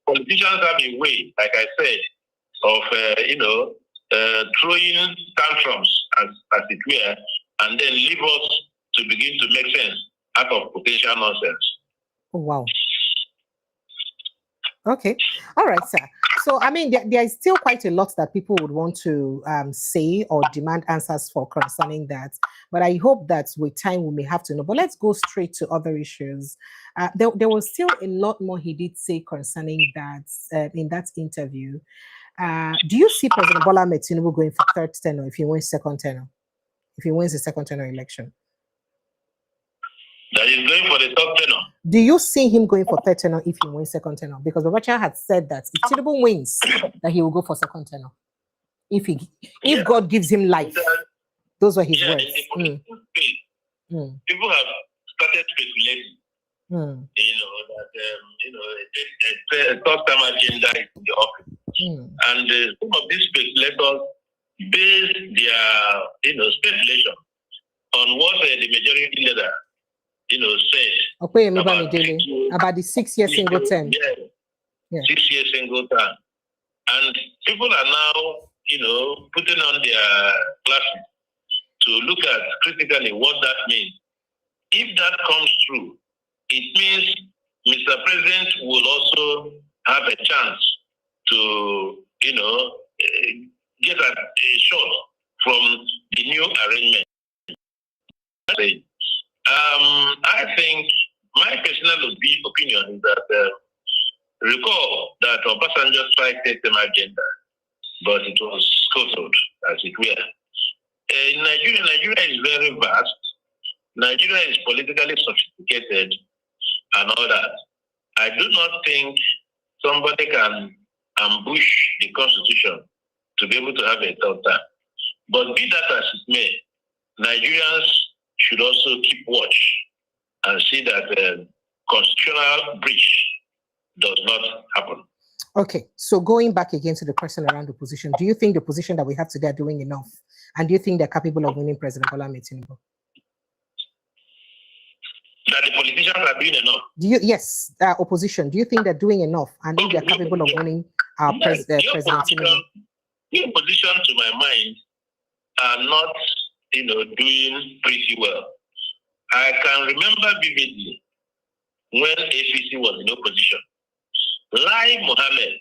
[SPEAKER 2] politicians have a way, like I said, of throwing tantrums as it were, and then leave us to begin to make sense out of potential nonsense.
[SPEAKER 1] Oh, wow. Okay. All right, sir. So, I mean, there is still quite a lot that people would want to say or demand answers for concerning that. But I hope that with time we may have to know. But let's go straight to other issues. There was still a lot more he did say concerning that in that interview. Do you see President Bola Ahmed Tinubu going for third tenure if he wins second tenure? If he wins the second tenure election?
[SPEAKER 2] That he's going for the third tenure.
[SPEAKER 1] Do you see him going for third tenure if he wins second tenure? Because Babachar had said that if Tinubu wins, that he will go for second tenure. If God gives him life. Those were his words.
[SPEAKER 2] People have started speculating. A third-term agenda is in the office. And some of these speculators base their speculation on what the majority leader said
[SPEAKER 1] about the 6 year single term.
[SPEAKER 2] Yeah. 6 year single term. And people are now, putting on their glasses to look at critically what that means. If that comes true, it means Mr. President will also have a chance to, get a shot from the new arrangement. I think my personal opinion is that recall that Obasanjo tried to take the agenda, but it was scuttled, as it were. In Nigeria is very vast. Nigeria is politically sophisticated and all that. I do not think somebody can ambush the Constitution to be able to have a third term. But be that as it may, Nigerians should also keep watch and see that constitutional breach does not happen.
[SPEAKER 1] Okay, so going back again to the question around the position, do you think the position that we have today are doing enough? And do you think they're capable of winning President Bola Ahmed Tinubu?
[SPEAKER 2] That the politicians are doing enough?
[SPEAKER 1] Yes, opposition. Do you think they're doing enough? And if they're capable of winning President Tinubu?
[SPEAKER 2] The opposition, to my mind, are not, doing pretty well. I can remember vividly when APC was in opposition. Lai Mohammed,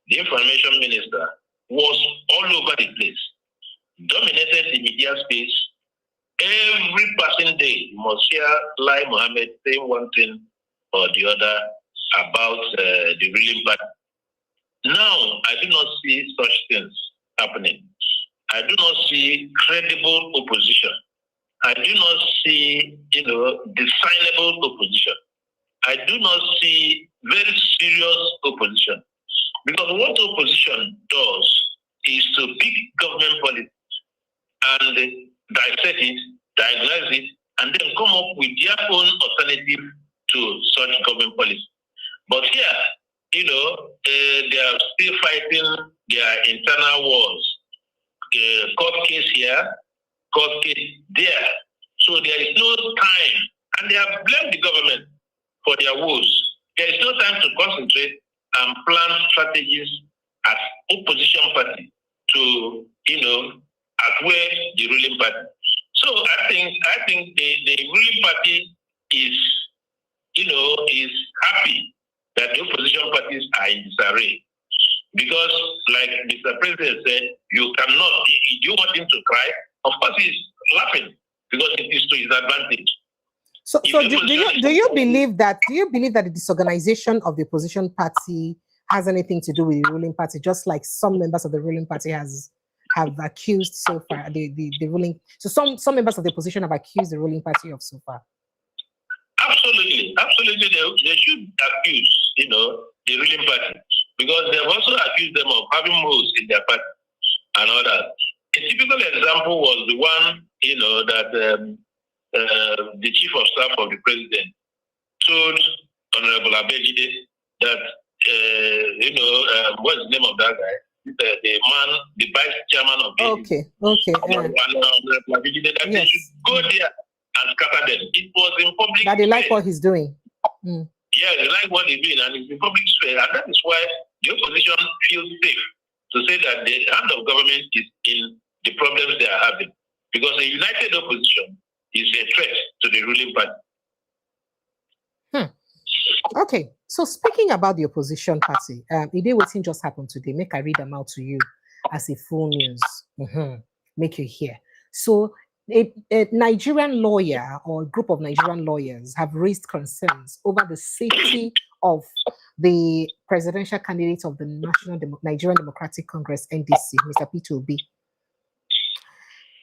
[SPEAKER 2] the information minister, was all over the place, dominated the media space. Every passing day, you must hear Lai Mohammed saying one thing or the other about the ruling party. Now, I do not see such things happening. I do not see credible opposition. I do not see, designable opposition. I do not see very serious opposition. Because what opposition does is to pick government policy and dissect it, diagnose it, and then come up with their own alternative to such government policy. But here, they are still fighting their internal wars. The court case here, court case there. So there is no time, and they have blamed the government for their woes. There is no time to concentrate and plan strategies as opposition party to, outweigh the ruling party. So I think the ruling party is happy that the opposition parties are in disarray. Because, like Mr. President said, you cannot, if you want him to cry, of course he's laughing because it is to his advantage.
[SPEAKER 1] So do you believe that the disorganization of the opposition party has anything to do with the ruling party, just like some members of the ruling party have accused so far the ruling? So some members of the opposition have accused the ruling party of so far. Absolutely,
[SPEAKER 2] they should accuse the ruling party, because they have also accused them of having moves in their party and all that. A typical example was the one that the chief of staff of the president told Honorable Abejide that what's the name of that guy? The vice chairman of the
[SPEAKER 1] Okay.
[SPEAKER 2] Abejide, that they should go there and scatter them. It was in public.
[SPEAKER 1] That they like what he's doing.
[SPEAKER 2] Mm. Yeah, they like what he's doing, and it's in public sphere, and that is why the opposition feels safe to say that the hand of government is in the problems they are having, because a united opposition is a threat to the ruling party.
[SPEAKER 1] Okay, so speaking about the opposition party, the day waiting just happened today. Make I read them out to you as a full news. Make you hear. So a Nigerian lawyer or a group of Nigerian lawyers have raised concerns over the safety of the presidential candidate of the Nigerian Democratic Congress, NDC, Mr. Peter Obi,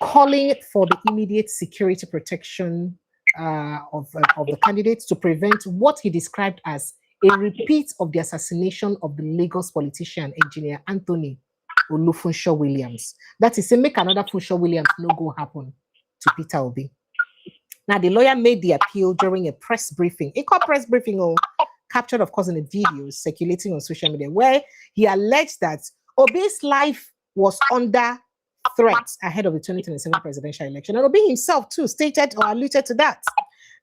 [SPEAKER 1] calling for the immediate security protection of the candidates to prevent what he described as a repeat of the assassination of the Lagos politician, engineer Anthony Olufunsho Williams. That is, make another Funsho Williams no go happen to Peter Obi. Now, the lawyer made the appeal during a press briefing, captured, of course, in a video circulating on social media, where he alleged that Obi's life was under threat ahead of the 2027 presidential election. And Obi himself, too, stated or alluded to that.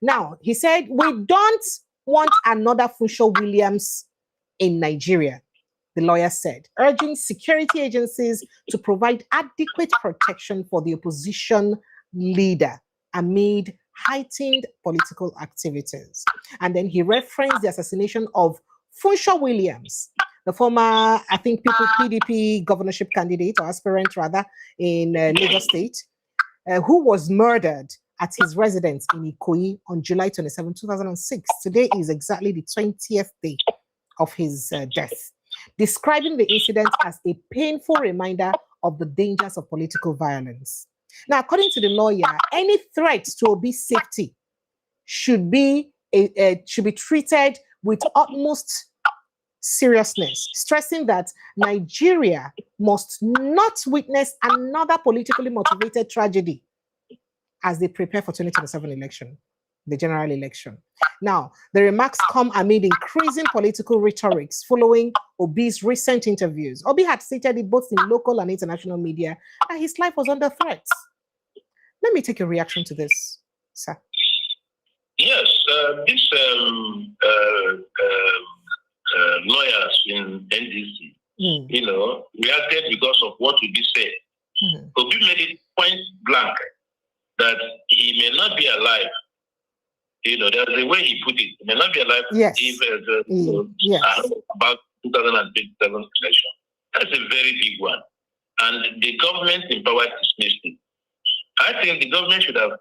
[SPEAKER 1] Now, he said, we don't want another Funsho Williams in Nigeria, the lawyer said, urging security agencies to provide adequate protection for the opposition leader amid heightened political activities. And then he referenced the assassination of Funsho Williams, the former, I think, PDP governorship candidate or aspirant rather in Lagos State, who was murdered at his residence in Ikoyi on July 27, 2006. Today is exactly the 20th day of his death, describing the incident as a painful reminder of the dangers of political violence. Now, according to the lawyer, any threat to Obi's safety should be treated with utmost seriousness, stressing that Nigeria must not witness another politically motivated tragedy as they prepare for 2027 election, the general election. Now, the remarks come amid increasing political rhetorics following Obi's recent interviews. Obi had stated it both in local and international media that his life was under threat. Let me take a reaction to this, sir.
[SPEAKER 2] Yes, these lawyers in NDC, reacted because of what Obi said. Obi made it point blank that he may not be alive. There's a way he put it. He may not be alive if about 2027 election. That's a very big one. And the government in power dismissed it. I think the government should have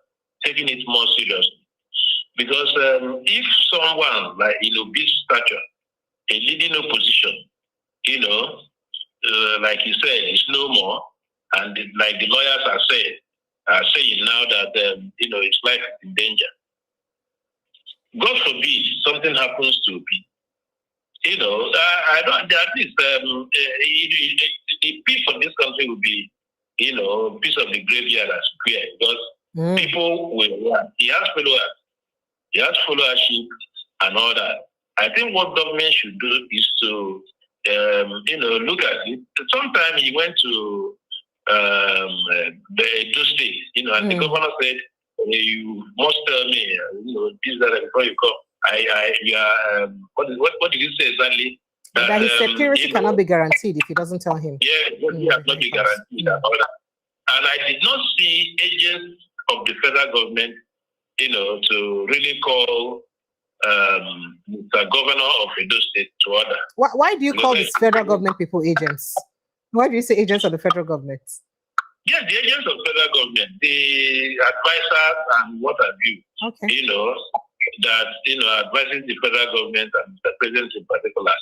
[SPEAKER 2] taken it more seriously. Because if someone like big stature, a leading opposition, like you said, is no more, and like the lawyers are saying now that his life is in danger. God forbid something happens to Obi. I don't. At least the peace of this country will be, piece of the graveyard as queer, because people will run. He has followers. He has followership and all that. I think what government should do is to, look at it. Sometimes he went to the Edo state, and the governor said, you must tell me, this that before you come. What did you say exactly?
[SPEAKER 1] That his security cannot be guaranteed if he doesn't tell him.
[SPEAKER 2] Yeah, it cannot be guaranteed. And I did not see agents of the federal government, to really call the governor of Edo State to order.
[SPEAKER 1] Why do you call the federal government people agents? Why do you say agents of the federal government?
[SPEAKER 2] Yeah, the agents of federal government, the advisors and what have you. Okay. That advising the federal government and the president in particular,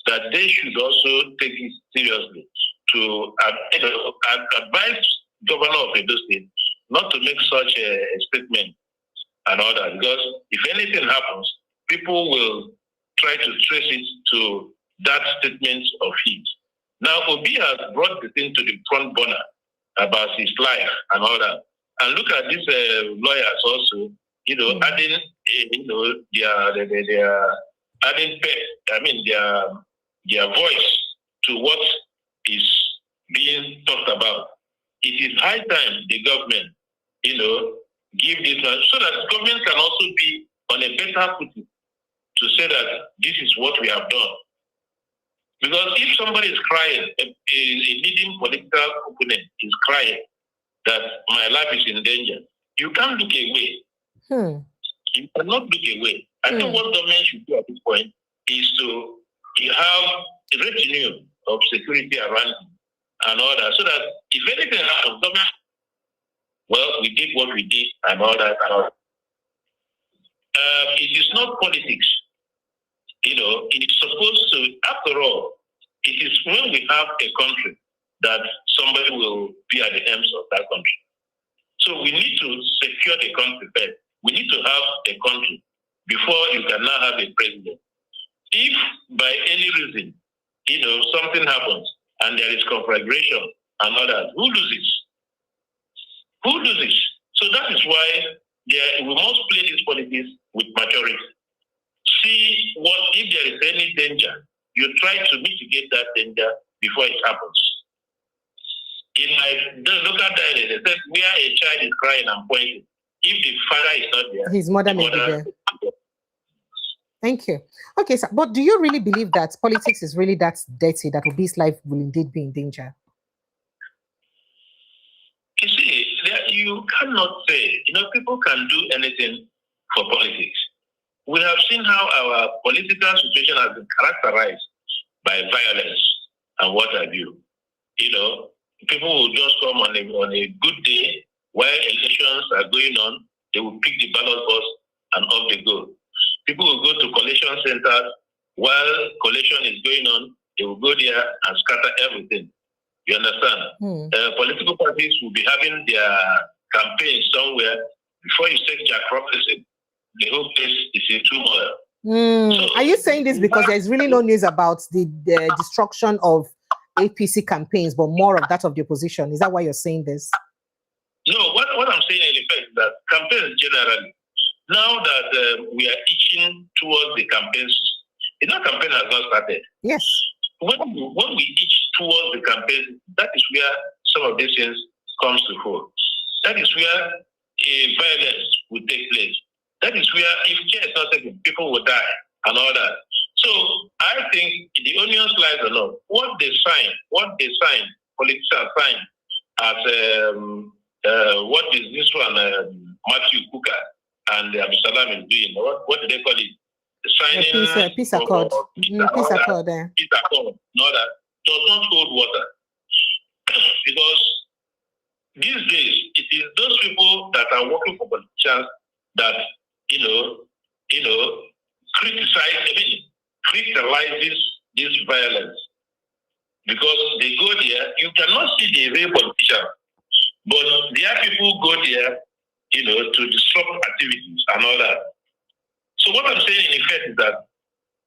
[SPEAKER 2] that they should also take it seriously to advise governor of Edo State not to make such a statement and all that, because if anything happens, people will try to trace it to that statement of his. Now, Obi has brought the thing to the front burner about his life and all that. And look at these lawyers also, adding, their adding their voice to what is being talked about. It is high time the government, give this so that the government can also be on a better footing to say that this is what we have done. Because if somebody is crying, a leading political opponent is crying that my life is in danger, you can't look away. You cannot look away. I think what government should do at this point is to have a retinue of security around him and all that, so that if anything happens, government, well, we did what we did and all that and all that. It is not politics. It's supposed to, after all, it is when we have a country that somebody will be at the helm of that country. So we need to secure the country first. We need to have a country before you can now have a president. If by any reason, something happens and there is conflagration and all that, who loses? Who loses? So that is why we must play this politics with maturity. See what if there is any danger, you try to mitigate that danger before it happens. In my local dialect, they said where a child is crying and pointing, if the father is not there,
[SPEAKER 1] his mother may be there. Thank you. Okay, so, but do you really believe that politics is really that dirty that Obi's life will indeed be in danger?
[SPEAKER 2] You see, you cannot say, people can do anything for politics. We have seen how our political situation has been characterized by violence and what have you. People will just come on a good day while elections are going on, they will pick the ballot box and off they go. People will go to collation centers while collation is going on, they will go there and scatter everything. You understand? Political parties will be having their campaign somewhere. Before you take Jack Robinson, the whole place is in turmoil.
[SPEAKER 1] So, are you saying this because there's really no news about the destruction of APC campaigns, but more of that of the opposition? Is that why you're saying this?
[SPEAKER 2] No, what I'm saying in effect is that campaigns generally, now that we are itching towards the campaigns, campaign has not started.
[SPEAKER 1] Yes.
[SPEAKER 2] When we itch towards the campaign, that is where some of these things comes to fore. That is where a violence will take place. That is where, if care is not taken, people will die and all that. So I think the onion slice a lot. What they sign, politicians sign as what is this one, Matthew Kuka and Abdulsalam is doing. What do they call it? Signing
[SPEAKER 1] peace accord. Peace accord.
[SPEAKER 2] Peace accord. No, that does not hold water. Because these days, it is those people that are working for politicians that, criticizes this violence. Because they go there, you cannot see the real politician, but their people go there, to disrupt activities and all that. So what I'm saying in effect is that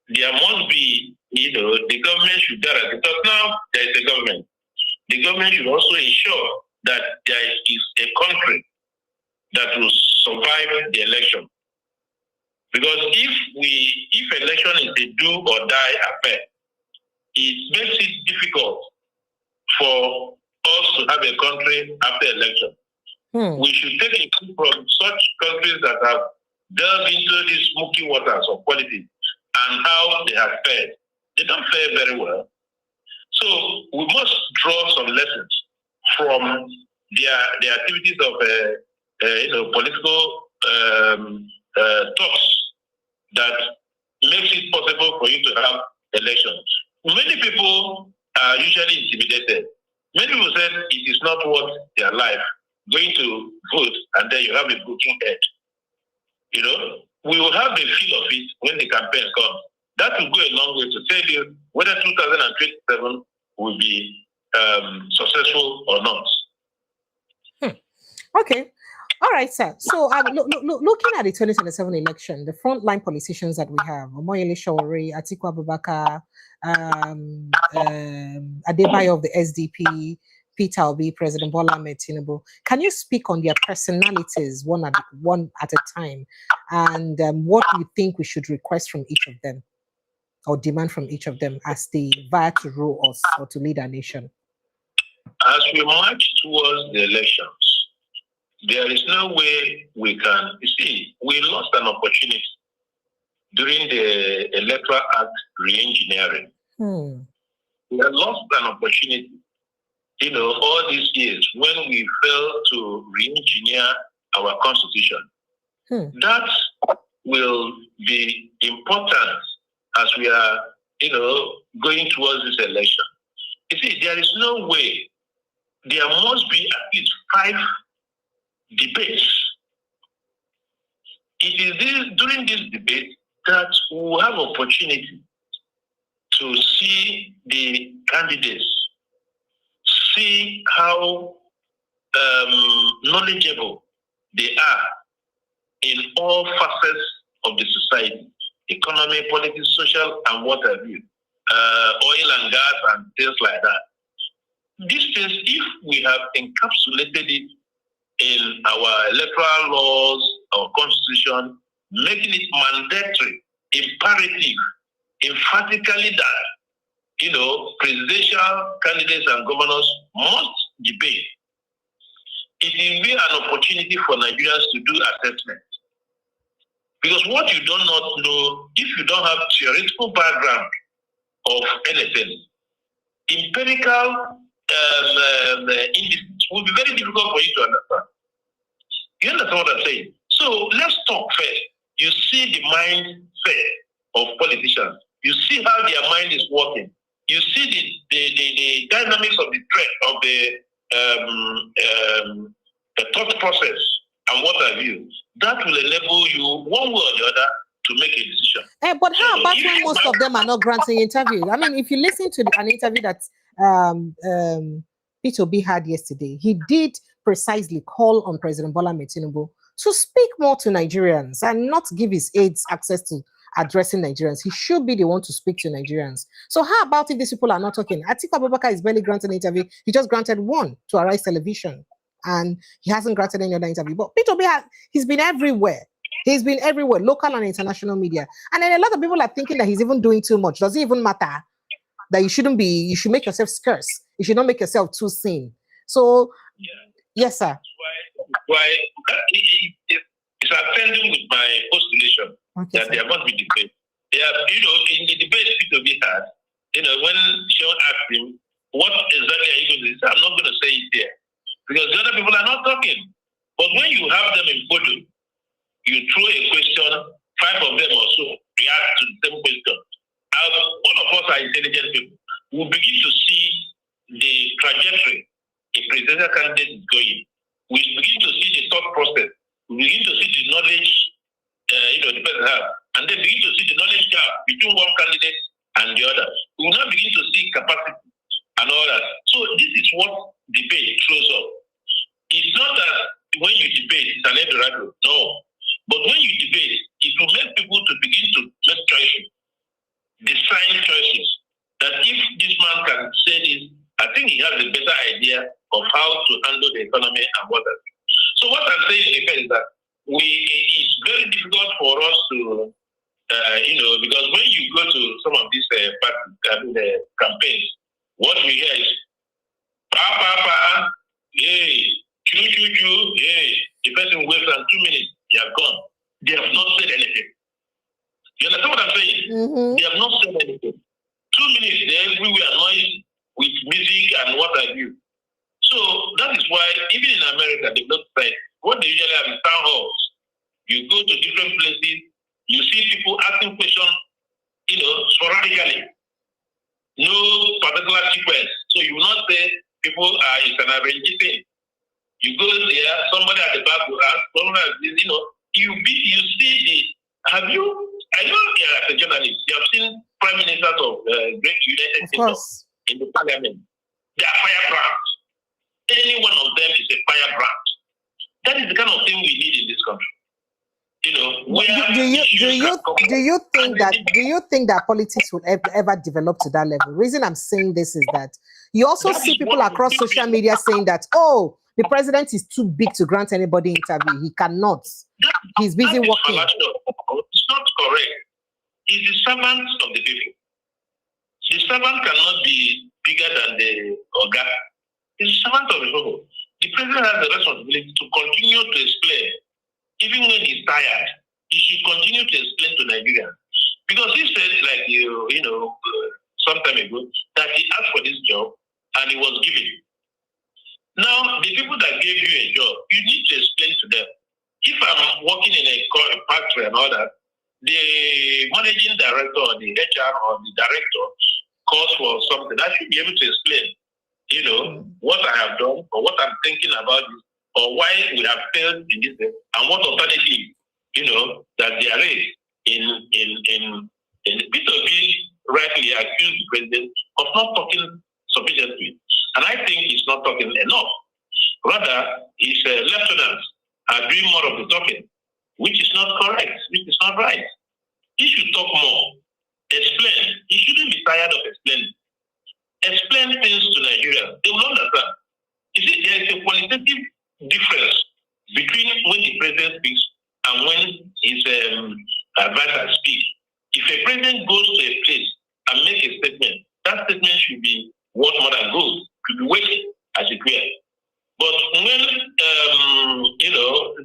[SPEAKER 2] there must be, the government should guarantee, because now there is a government. The government should also ensure that there is a country that will survive the election. Because if election is a do or die affair, it makes it difficult for us to have a country after election. We should take it from such countries that have delved into these murky waters of politics and how they have fared. They don't fare very well. So we must draw some lessons from their activities of political talks that makes it possible for you to have elections. Many people are usually intimidated. Many people said it is not worth their life going to vote and then you have a broken head. You know, we will have the feel of it when the campaign comes. That will go a long way to tell you whether 2027 will be successful or not.
[SPEAKER 1] Okay. All right, sir. So looking at the 2027 election, the frontline politicians that we have, Omoyele Sowore, Atiku Abubakar, Adebayo of the SDP, Peter Obi, President Bola Ahmed Tinubu, can you speak on their personalities one at a time, and what you think we should request from each of them or demand from each of them as they vie to rule us or to lead our nation?
[SPEAKER 2] As we march towards the elections, there is no way we can, you see, we lost an opportunity during the Electoral Act re-engineering. We have lost an opportunity, you know, all these years when we failed to re-engineer our constitution. That will be important as we are, you know, going towards this election. You see, there is no way, there must be at least 5 debates. It is during this debate that we will have opportunity to see the candidates, see how knowledgeable they are in all facets of the society, economy, politics, social, and what have you, oil and gas and things like that. These things, if we have encapsulated it in our electoral laws, our constitution, making it mandatory, imperative, emphatically that, you know, presidential candidates and governors must debate, it will be an opportunity for Nigerians to do assessment. Because what you do not know, if you don't have theoretical background of anything, empirical indices will be very difficult for you to understand. You understand what I'm saying? So let's talk first. You see the mindset of politicians. You see how their mind is working. You see the dynamics of the threat of the thought process and what have you. That will enable you, one way or the other, to make a decision.
[SPEAKER 1] But how about when most of them are not granting interviews? I mean, if you listen to an interview that Peter Obi had yesterday, he did precisely call on President Bola Ahmed Tinubu to speak more to Nigerians and not give his aides access to addressing Nigerians. He should be the one to speak to Nigerians. So how about if these people are not talking? Atiku Abubakar is barely granted an interview. He just granted one to Arise Television, and he hasn't granted any other interview. But Peter Obi, he's been everywhere. He's been everywhere, local and international media. And then a lot of people are thinking that he's even doing too much. Does it even matter? That you shouldn't be, you should make yourself scarce. You should not make yourself too seen. So, yes, sir.
[SPEAKER 2] Why it's attending with my postulation that there must be debate. They have, you know, in the debate Peter Obi had, you know, when Sean asked him, what exactly are you going to say? He said, I'm not going to say it here. Because the other people are not talking. But when you have them in photo, you throw a question, 5 of them or so react to the same question. As all of us are intelligent people, we begin to see the trajectory a presidential candidate is going. We begin to see the thought process. We begin to see the knowledge, the person has, and then begin to see the knowledge gap between one candidate and the other. We will now begin to see capacity and all that. So this is what debate throws up. It's not that when you debate, it's an Eldorado. No. But when you debate, it will make people to begin to make choices, design choices. That if this man can say this, I think he has a better idea of how to handle the economy and what else. So what I'm saying in effect is that it's very difficult for us to, because when you go to some of these campaigns, what we hear is Hey, choo, hey, the person waits and 2 minutes, they are gone. They have not said anything. You understand what I'm saying?
[SPEAKER 1] Mm-hmm.
[SPEAKER 2] They have not said anything. 2 minutes, they're everywhere noise with music and what have you. So that is why, even in America, they don't say what they usually have in town halls. You go to different places, you see people asking questions, sporadically. No particular sequence. So you will not say people are, it's an arranged thing. You go there, somebody at the back will ask, someone else, you see the, I know as a journalist, you have seen prime ministers of great United States in the parliament. They are firebrands. Any one of them is a firebrand. That is the kind of thing we need in this country.
[SPEAKER 1] Do you think that politics will ever develop to that level? The reason I'm saying this is that you also see people across social media saying that, oh, the president is too big to grant anybody interview. He cannot. He's busy working.
[SPEAKER 2] It's not correct. He's the servant of the people. The servant cannot be bigger than the organ. He's the servant of the people. The president has the responsibility to continue to explain. Even when he's tired, he should continue to explain to Nigerians. Because he said, some time ago, that he asked for this job and he was given. Now, the people that gave you a job, you need to explain to them. If I'm working in a factory and all that, the managing director or the HR or the director calls for something, I should be able to explain, what I have done or what I'm thinking about this, or why we have failed in this, and what alternative, that there is in B2B rightly accused the president of not talking sufficiently. And I think he's not talking enough. Rather, his lieutenants are doing more of the talking, which is not correct, which is not right. He should talk more, explain. He shouldn't be tired of explaining. Explain things to Nigeria. They will understand. You see, there is a qualitative difference between when the president speaks and when his advisors speak. If a president goes to a place and make a statement, that statement should be worth more than gold, should be weighted as a queer. But when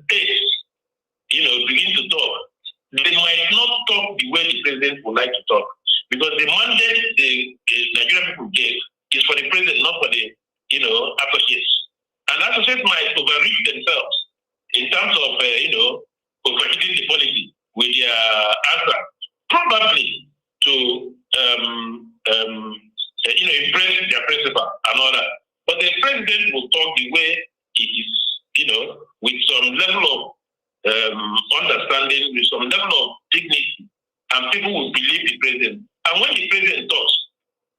[SPEAKER 2] states, begin to talk, they might not talk the way the president would like to talk, because the mandate the Nigerian people gave is for the president, not for the associates. And associates might overreach themselves in terms of overheating the policy with their answer, probably to impress their principal and all that. But the president will talk the way he is, with some level of understanding, with some level of dignity, and people will believe the president. And when the president talks,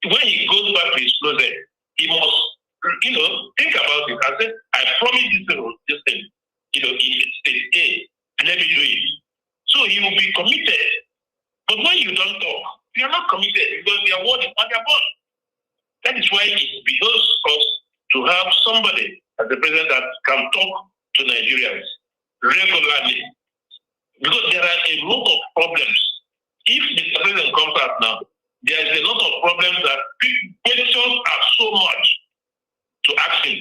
[SPEAKER 2] when he goes back to his closet, he must, think about it and say, I promise this thing, in state A, let me do it. So he will be committed. But when you don't talk, you are not committed, because their word is not their word. That is why it behooves us to have somebody as the president that can talk to Nigerians regularly. Because there are a lot of problems. If the president comes out now, there is a lot of problems that questions are so much to ask him.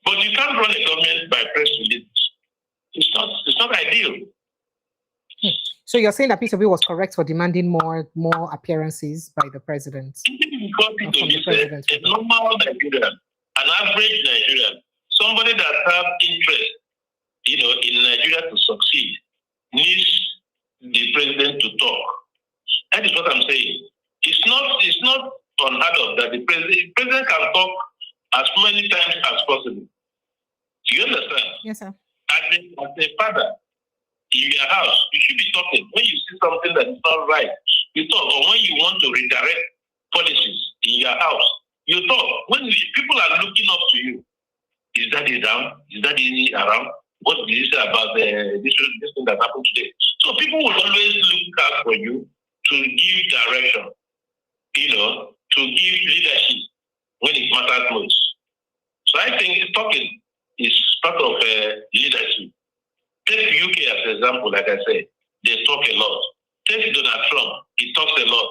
[SPEAKER 2] But you can't run a government by press release. It's not ideal.
[SPEAKER 1] So you're saying that P2B was correct for demanding more appearances by the president?
[SPEAKER 2] Because a normal Nigerian, an average Nigerian, somebody that has interest, in Nigeria to succeed, needs the president to talk. That is what I'm saying. It's not unheard of that the president can talk as many times as possible. Do you understand?
[SPEAKER 1] Yes, sir.
[SPEAKER 2] As a father, in your house, you should be talking. When you see something that is not right, you talk. Or when you want to redirect policies in your house, you talk. When people are looking up to you, is daddy down? Is daddy around? What did you say about this thing that happened today? So people will always look out for you to give direction, to give leadership when it matters most. So I think talking is part of leadership. Take UK as an example, like I said, they talk a lot. Take Donald Trump, he talks a lot.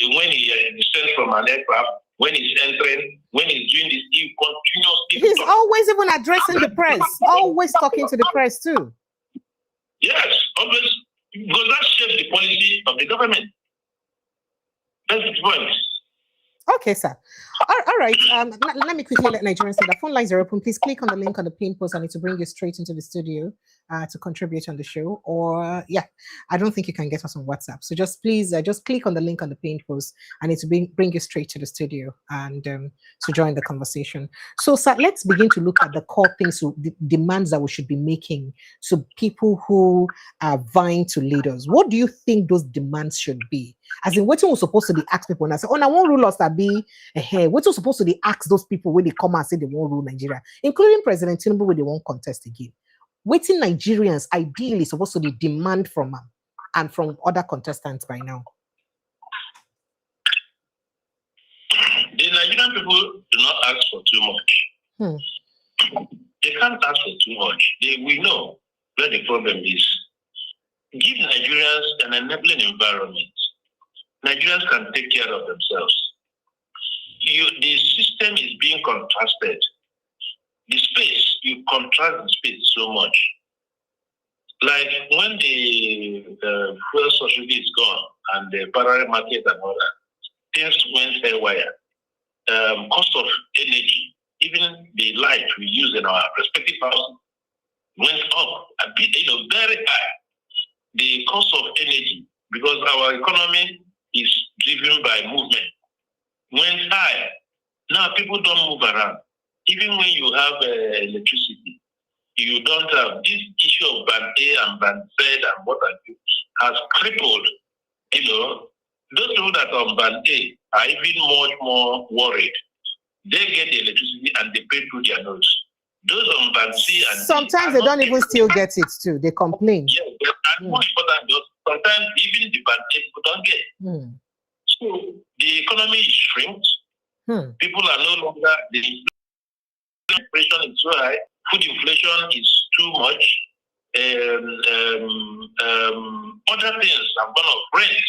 [SPEAKER 2] When he descends from an aircraft, when he's entering, when he's doing this, he continuously.
[SPEAKER 1] He's always even addressing the press, always talking to the press too.
[SPEAKER 2] Yes, always, because that shapes the policy of the government. That's the point.
[SPEAKER 1] Okay, sir. All right. Let me quickly let Nigerians know that phone lines are open. Please click on the link on the pin post. I need to bring you straight into the studio to contribute on the show. Or yeah, I don't think you can get us on WhatsApp. So just please, just click on the link on the pin post. I need to bring you straight to the studio and to join the conversation. So, sir, let's begin to look at the core things, so the demands that we should be making. So people who are vying to lead us, what do you think those demands should be? As in, what we're supposed to be ask people and I say, oh, now won't rule us that be what we're supposed to be ask those people when they come and say they won't rule Nigeria, including President Tinubu when they won't contest again. Waiting Nigerians ideally supposed to be demand from them and from other contestants by now.
[SPEAKER 2] The Nigerian people do not ask for too much. They can't ask for too much. We know where the problem is. Give Nigerians an enabling environment. Nigerians can take care of themselves. The system is being contrasted. The space, you contrast the space so much. Like when the fuel subsidy is gone and the parallel market and all that, things went haywire. Cost of energy, even the light we use in our respective houses, went up a bit, very high. The cost of energy, because our economy is driven by movement, went high. Now people don't move around. Even when you have electricity, you don't have this issue of band A and band Z and what have you has crippled. Those people that are on band A are even much more worried. They get the electricity and they pay through their nose. Those on band C and
[SPEAKER 1] sometimes they don't even still get it too. They complain.
[SPEAKER 2] Yes, and more important, sometimes even the band A people don't get it. So the economy is shrinked. People are no longer, the inflation is so high, food inflation is too much. Other things have gone up. Rent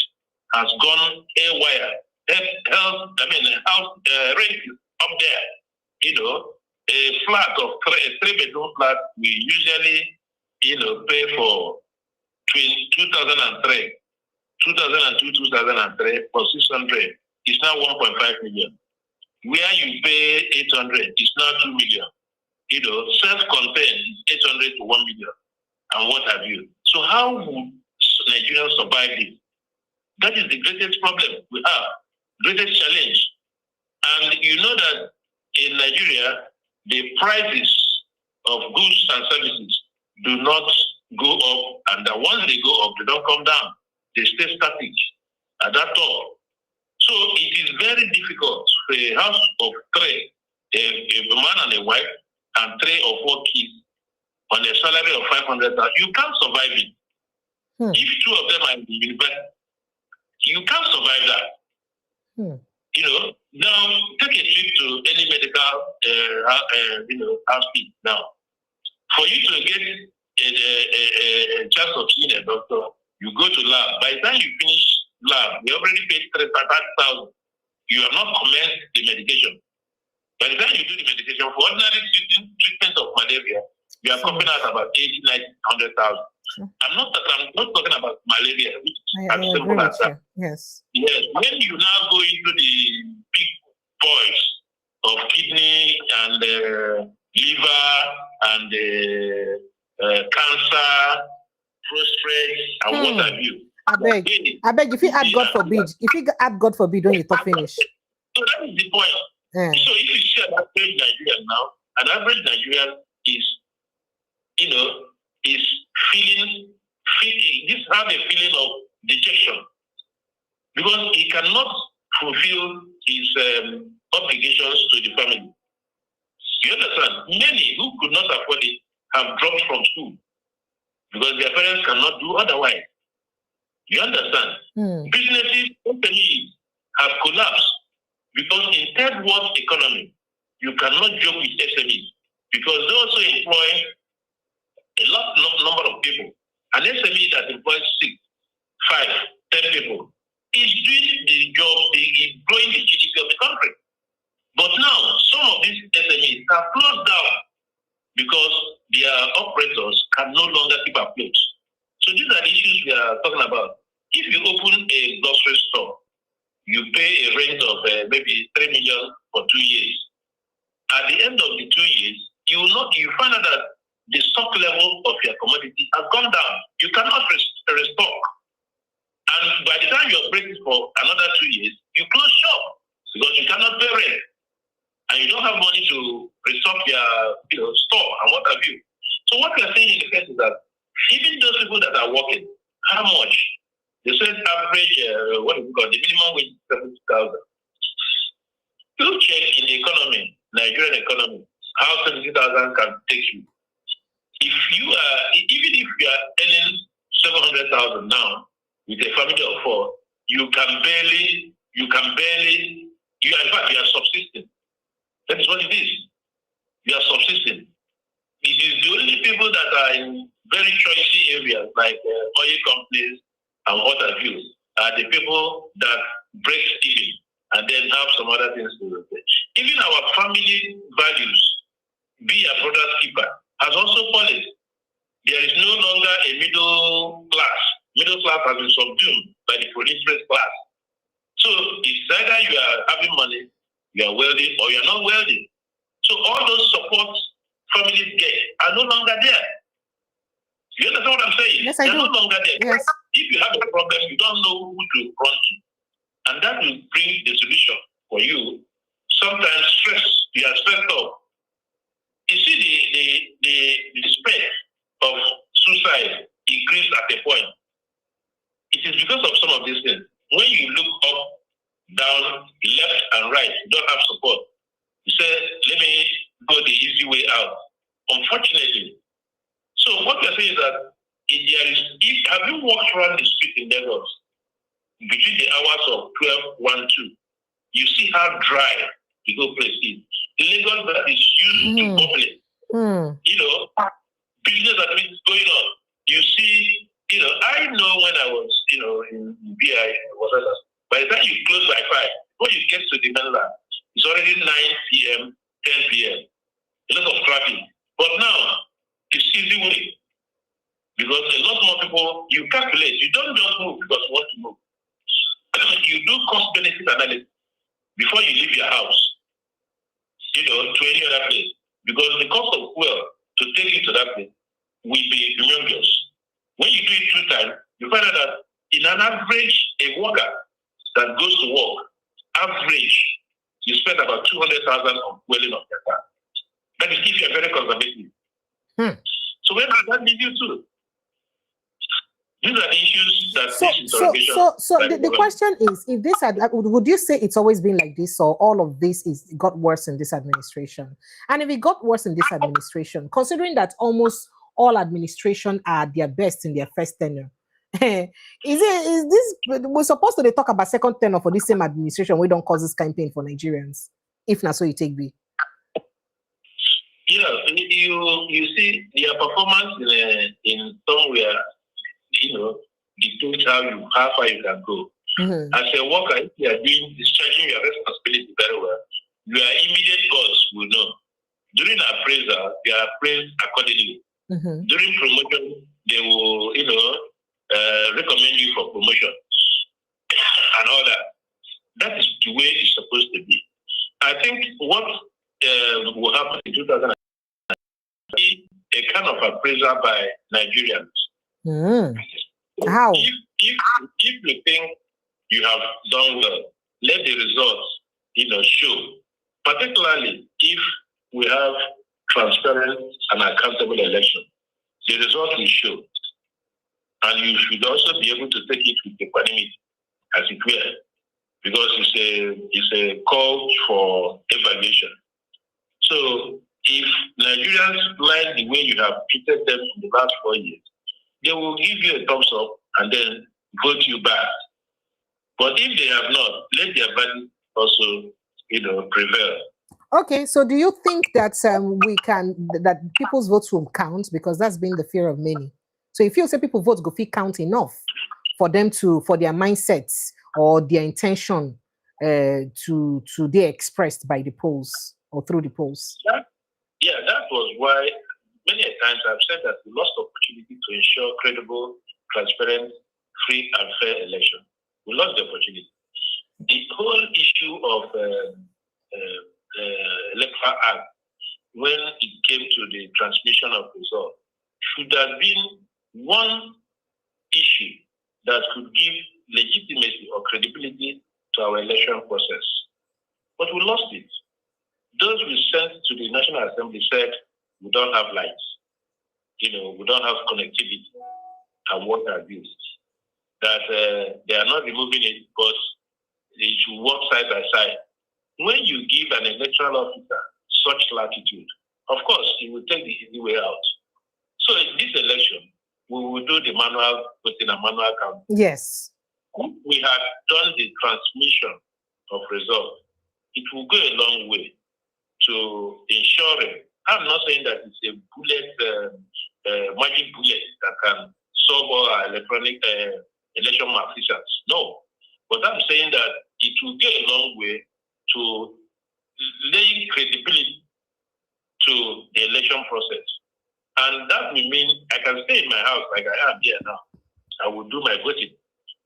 [SPEAKER 2] has gone haywire. House rent is up there. A flat of a 3-bedroom flat we usually, pay for 2003, 2002, 2003 for 600. It's now 1.5 million. Where you pay 800, it's now 2 million. Self-contained is 800 to 1 million, and what have you. So how would Nigerians survive this? That is the greatest problem we have, greatest challenge. And you know that in Nigeria, the prices of goods and services do not go up, and that once they go up, they don't come down. They stay static at that all. So it is very difficult for a house of three, a man and a wife, and 3 or 4 kids on a salary of 500,000. You can't survive it. If 2 of them are in the university, you can't survive that. Now take a trip to any medical hospital. Now, for you to get a chance of seeing a doctor, you go to lab. By the time you finish lab, you already paid 30,000. You have not commenced the medication. By the time you do the medication for ordinary treatment of malaria, you are coming out about 80, 90, 100,000. I'm not talking about malaria, which is as simple as that.
[SPEAKER 1] Yes.
[SPEAKER 2] Yes. When you now go into the big boys of kidney and liver and cancer, prostate, and what have you.
[SPEAKER 1] I beg. If you add God forbid, don't you talk finish?
[SPEAKER 2] So that is the point. So if you see an average Nigerian now, an average Nigerian is have a feeling of dejection because he cannot fulfill his obligations to the family. You understand? Many who could not afford it have dropped from school because their parents cannot do otherwise. You understand? Businesses, companies have collapsed because in third world economy, you cannot joke with SMEs because they also employ a number of people. An SME that employs 6, 5, 10 people is doing the job, is growing the GDP of the country. pay a rent of maybe 3 million for 2 years. At the end of the 2 years, you find out that the stock level of your commodity has gone down. You cannot restock. And by the time you operate it for another 2 years, you close shop because you cannot pay rent. And you don't have money to restock your store and what have you. So what we are saying in the case is that even those people that are working, how much? They said average, what do we call the minimum wage is 70,000. You check in the economy, Nigerian economy, how 70,000 can take you. If you are, even if you are earning 700,000 now with a family of 4, you are subsisting. That is what it is. You are subsisting. It is the only people that are in very choicy areas like oil companies and what have you are the people that break even and then have some other things to do. Even our family values, be a brother's keeper, has also fallen. There is no longer a middle class. Middle class has been subdued by the proliferate class. So it's either you are having money, you are wealthy, or you are not wealthy. So all those support families get are no longer there. You understand what I'm saying?
[SPEAKER 1] Yes, I do.
[SPEAKER 2] They're no longer there.
[SPEAKER 1] Yes.
[SPEAKER 2] If you have a problem, you don't know who to run to. And that will bring the solution for you. Sometimes stress, you are stressed out. You see the spread of suicide increased at a point. It is because of some of these things. When you look up, down, left, and right, you don't have support. You say, let me go the easy way out. Unfortunately. So what we're saying is that have you walked around the street in Lagos between the hours of 12, 1, 2, you see how dry the whole place is. Lagos that is used to public. Business that is going on. You see, I know when I was, in BI, whatever, by the time you close by 5, when you get to the mainland, it's already 9 p.m., 10 p.m. A lot of traffic. But now, it's easy way. Because a lot more people, you calculate, you don't just move because you want to move. You do cost-benefit analysis before you leave your house, to any other place. Because the cost of fuel to take you to that place will be humongous. When you do it 2 times, you find out that in an average, a worker that goes to work, average, you spend about 200,000 on fueling of your car. That is if you are very conservative. So where does that leave you to? These are the issues that this interrogation...
[SPEAKER 1] So the question is, if this had, would you say it's always been like this, or all of this got worse in this administration? And if it got worse in this administration, considering that almost all administration are their best in their first tenure, is this, we're supposed to talk about second tenure for this same administration, we don't cause this campaign for Nigerians, if not so you take B?
[SPEAKER 2] Yeah, you see their performance in somewhere, dictates how far you can go. As a worker, if you are discharging your responsibility very well, your immediate boss will know. During appraisal, they are appraised accordingly. During promotion, they will, recommend you for promotion and all that. That is the way it's supposed to be. I think what will happen in 2000 be a kind of appraisal by Nigerians.
[SPEAKER 1] How?
[SPEAKER 2] If you think you have done well, let the results, show. Particularly if we have transparent and accountable election, the result will show. And you should also be able to take it with equanimity, as it were, because it's a call for evaluation. So if Nigerians like the way you have treated them in the last 4 years, they will give you a thumbs up and then vote you back. But if they have not, let their value also, prevail.
[SPEAKER 1] Okay, so do you think that that people's votes will count? Because that's been the fear of many. So if you say people votes go fit count enough for them for their mindsets or their intention to they expressed by the polls or through the polls.
[SPEAKER 2] That was why many times I've said that we lost opportunity to ensure credible, transparent, free and fair election. We lost the opportunity. the whole issue of electoral act, when it came to the transmission of results, should have been one issue that could give legitimacy or credibility to our election process. But we lost it. Those we sent to the National Assembly said, we don't have lights, we don't have connectivity and water abuse. That they are not removing it because they should work side by side. When you give an electoral officer such latitude, of course, he will take the easy way out. So in this election, we will do the manual voting and manual count.
[SPEAKER 1] Yes.
[SPEAKER 2] If we had done the transmission of results, it will go a long way to ensuring. I'm not saying that it's a bullet, magic bullet that can solve all our electronic election malfeasance. No. But I'm saying that it will go a long way to laying credibility to the election process. And that will mean I can stay in my house like I am here now. I will do my voting.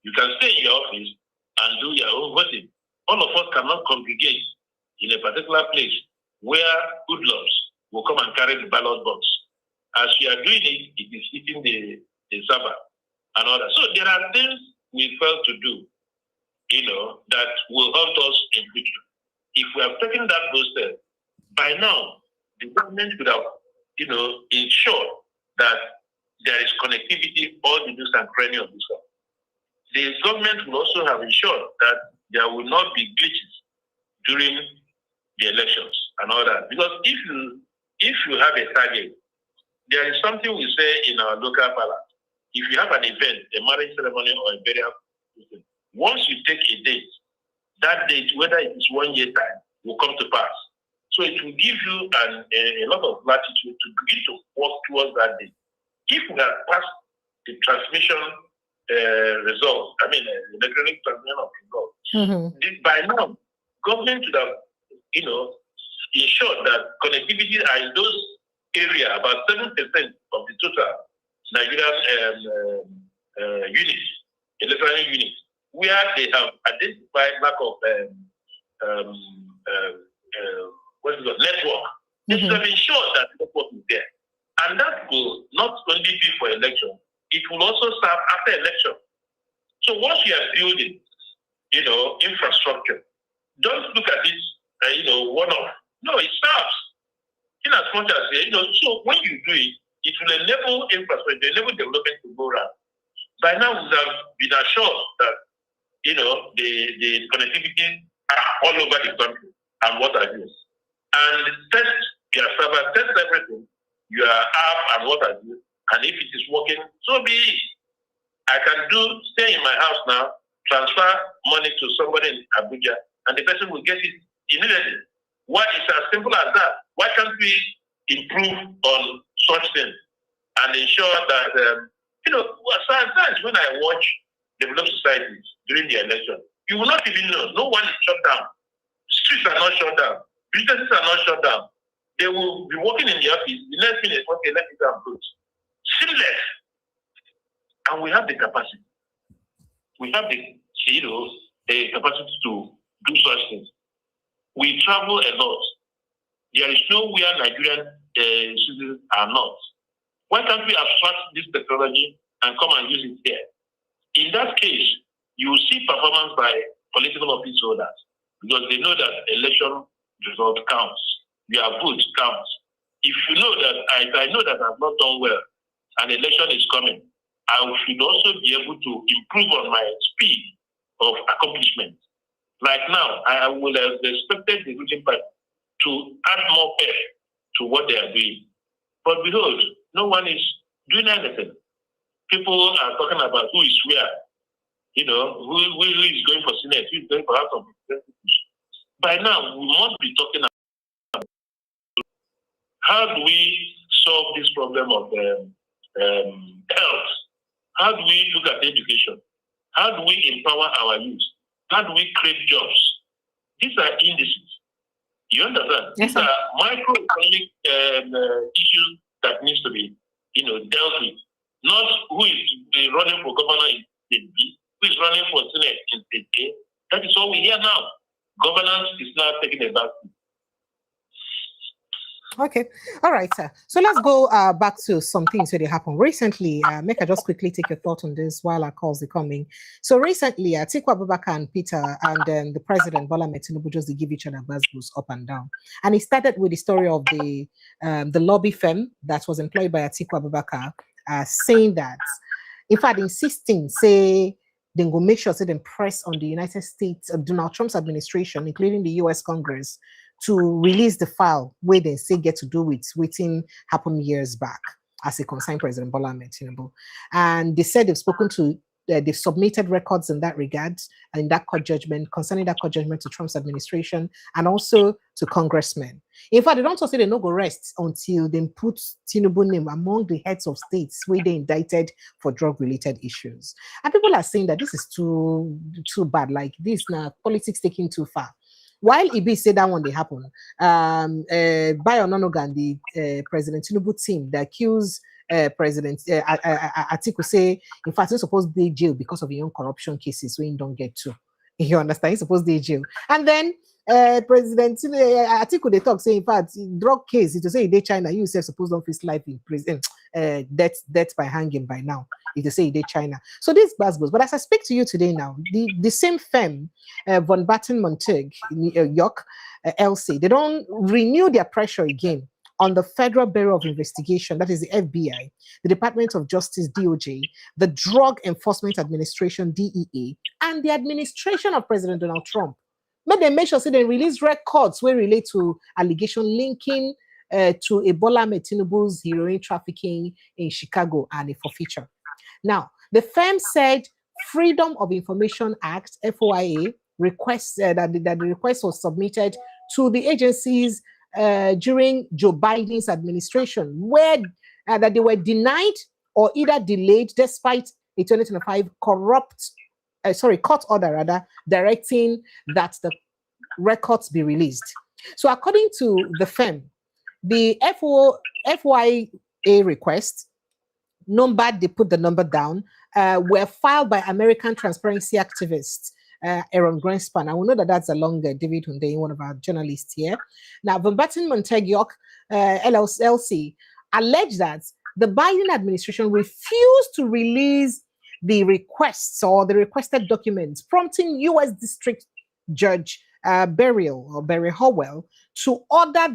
[SPEAKER 2] You can stay in your office and do your own voting. All of us cannot congregate in a particular place where hoodlums will come and carry the ballot box. As you are doing it, it is hitting the server and all that. So there are things we failed to do, that will help us in future. If we have taken those steps, by now, the government would have, ensured that there is connectivity all the news and cranny of this one. The government will also have ensured that there will not be glitches during the elections and all that. Because if you have a target, there is something we say in our local parlance. If you have an event, a marriage ceremony or a burial, once you take a date, that date, whether it is 1 year time, will come to pass. So it will give you a lot of latitude to begin to work towards that date. If we have passed the transmission result, electronic transmission of results, by now, government should have, ensured that connectivity are in those areas, about 7% of the total Nigerian units, electronic units, where they have identified lack of network. They should have ensured that network is there. And that will not only be for election, it will also serve after election. So once you are building, infrastructure, don't look at this, one-off. No, it serves. In as much as, so when you do it, it will enable infrastructure, enable development to go around. By now, we have been assured that, the connectivity are all over the country and what have you. And test your server, test everything, your app and what have you. And if it is working, so be it. I can stay in my house now, transfer money to somebody in Abuja, and the person will get it immediately. Why it's as simple as that? Why can't we improve on such things and ensure that, sometimes when I watch developed societies during the election, you will not even know. No one is shut down. Streets are not shut down. Businesses are not shut down. They will be working in the office. The next minute, okay, let me go and close. Seamless. And we have the capacity. We have the capacity to do such things. We travel a lot. There is nowhere Nigerian citizens are not. Why can't we abstract this technology and come and use it here? In that case, you will see performance by political office holders because they know that election result counts. Your vote counts. If you know that, I know that I've not done well, and election is coming, I should also be able to improve on my speed of accomplishment. Like now, I would have expected the ruling party to add more pep to what they are doing. But behold, no one is doing anything. People are talking about who is where, who is going for Senate, who is going for House of Representatives. By now, we must be talking about how do we solve this problem of health? How do we look at education? How do we empower our youth? How do we create jobs? These are indices. You understand?
[SPEAKER 1] Yes,
[SPEAKER 2] These are microeconomic issues that needs to be, dealt with. Not who is running for governor in State B, who is running for Senate in State A. That is all we hear now. Governance is now taking a back.
[SPEAKER 1] Okay. All right, sir. So let's go back to some things that happened recently. Make I just quickly take your thought on this while our calls are coming. So recently, Atiku Abubakar and Peter and the president, Bola Tinubu, just give each other buzz up and down. And it started with the story of the lobby firm that was employed by Atiku Abubakar, saying that, in fact, insisting, say, then go make sure say they press on the United States, Donald Trump's administration, including the US Congress, to release the file where they say get to do with waiting happened years back as a concerned President Bola Tinubu. And they said they've spoken to, they've submitted records in that regard and in that court judgment, concerning that court judgment to Trump's administration and also to congressmen. In fact, they don't also say they no go rest until they put Tinubu name among the heads of states where they indicted for drug-related issues. And people are saying that this is too bad, like this now, politics taking too far. While Ibi said that one they happen, Bayo Ononogan, the President Tinubu team, that accused President Atiku say, in fact, he's supposed to be jail because of your own corruption cases, so he don't get to. You understand? He's supposed to be jail. And then President Atiku, they talk, say, in fact, drug case, to say they China, you say supposed to face life in prison, death by hanging by now. If they say they China. So this buzz goes. But as I speak to you today now, the same firm, Von Batten Montag, York, LC, they don't renew their pressure again on the Federal Bureau of Investigation, that is the FBI, the Department of Justice, DOJ, the Drug Enforcement Administration, DEA, and the administration of President Donald Trump. But they make sure so they release records where relate to allegation linking to Ebola Tinubu's heroin trafficking in Chicago and a forfeiture. Now, the firm said Freedom of Information Act, FOIA, requests that the request was submitted to the agencies during Joe Biden's administration, where that they were denied or either delayed despite a 2025 court order directing that the records be released. So according to the firm, the FOIA request, numbered, they put the number down, were filed by American transparency activist Aaron Greenspan. I will know that that's along David Hunde, one of our journalists here. Now, Von Batten Montag York, LLC, alleged that the Biden administration refused to release the requests or the requested documents, prompting U.S. District Judge Barry Howell to order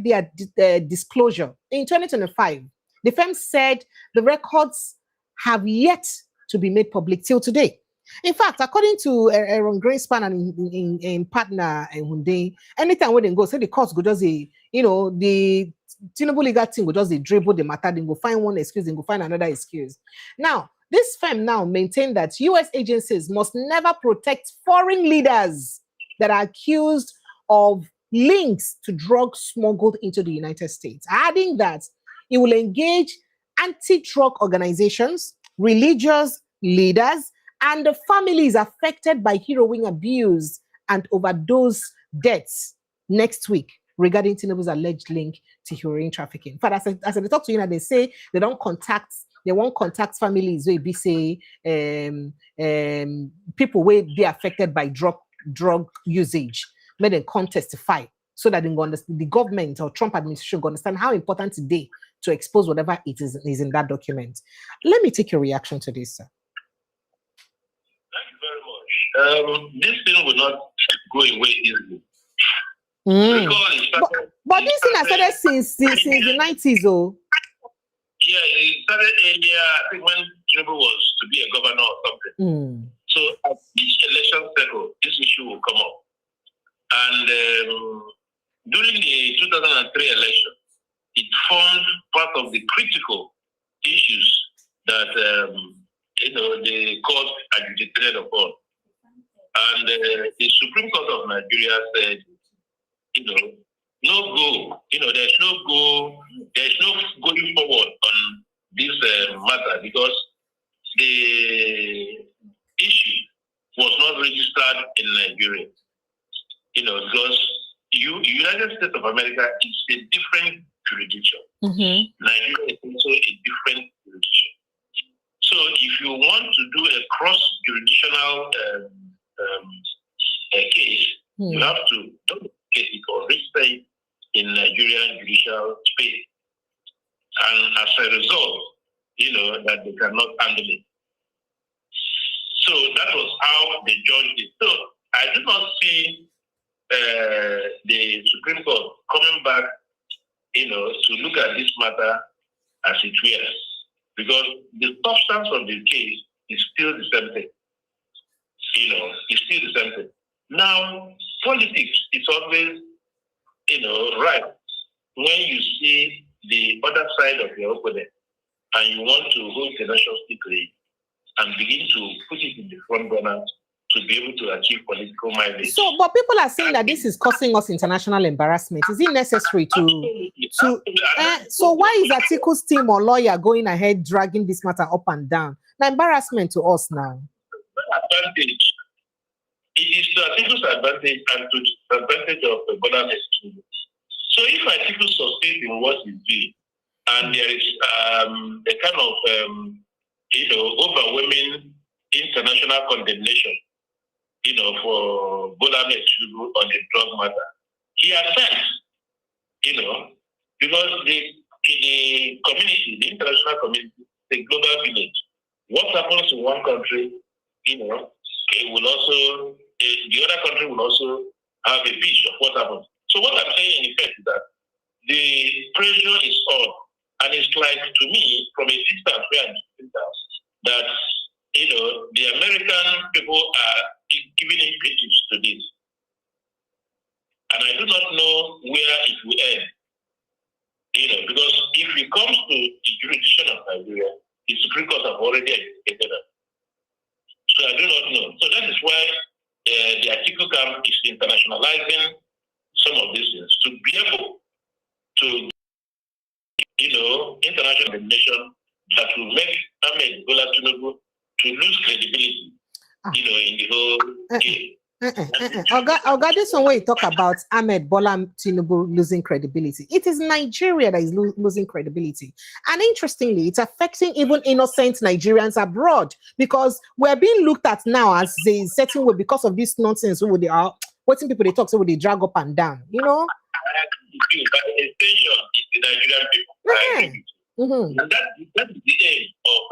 [SPEAKER 1] their disclosure in 2025. The firm said the records have yet to be made public till today. In fact, according to Aaron Greenspan and in partner Hunde, anytime when they go, say the courts go just the Tinubu legal team will just dribble the matter, they go find one excuse, they go find another excuse. Now, this firm now maintain that U.S. agencies must never protect foreign leaders that are accused of links to drugs smuggled into the United States, adding that it will engage anti-drug organizations, religious leaders, and the families affected by heroin abuse and overdose deaths next week regarding Tinubu's alleged link to heroin trafficking. But as I talk to you now, they say they won't contact families where be say people where be affected by drug usage, let them come testify so that they understand, the government or Trump administration understand how important it is to expose whatever it is in that document. Let me take your reaction to this, sir.
[SPEAKER 2] Thank you very much. This thing will not go away easily.
[SPEAKER 1] But this thing has started since the 90s, oh.
[SPEAKER 2] Yeah, it started earlier, I think when Tinubu was to be a governor or something. So at each election cycle, this issue will come up. And during the 2003 election, it formed part of the critical issues that the court agitated upon. And the Supreme Court of Nigeria said, no go. There's no going forward on this matter because the issue was not registered in Nigeria. Because the United States of America is a different jurisdiction. Nigeria is also a different jurisdiction. So if you want to do a cross-jurisdictional case, you have to duplicate it or register it in Nigerian judicial space. And as a result, that they cannot handle it. So that was how they judged it. So I do not see the Supreme Court coming back, to look at this matter as it were, because the substance of the case is still the same thing. It's still the same thing. Now, politics is always, right when you see the other side of your opponent and you want to hold the nation secretly and begin to put it in the front burner to be able to achieve political mileage.
[SPEAKER 1] So, but people are saying that this is causing us international embarrassment. Is it necessary so why is Atiku's team or lawyer going ahead dragging this matter up and down? The embarrassment to us now.
[SPEAKER 2] Advantage. It is to Atiku's advantage and to the advantage of the government. So if Atiku succeeds in what he's doing, and there is a kind of overwhelming international condemnation, for Bola Tinubu on the drug matter, he affects, because the community, the international community, the global village, what happens in one country, it will also, the other country will also have a piece of what happens. So what I'm saying in effect is that the pressure is on, and it's like, to me, from a distance where I'm sitting down, that the American people are giving impetus to this, and I do not know where it will end. Because if it comes to the jurisdiction of Nigeria, the Supreme Court have already educated us. So I do not know. So that is why the Atiku camp is internationalizing some of these things to be able to, international condemnation that will make Ahmed Bola Tinubu to lose credibility, in the whole game.
[SPEAKER 1] Oga, this one where you talk about Ahmed Bola Tinubu losing credibility. It is Nigeria that is losing credibility. And interestingly, it's affecting even innocent Nigerians abroad, because we're being looked at now as a certain way because of this nonsense who they are. What people they talk, so they drag up and down,
[SPEAKER 2] I agree with you, but the extension is the Nigerian people. I agree with you. And that is the aim of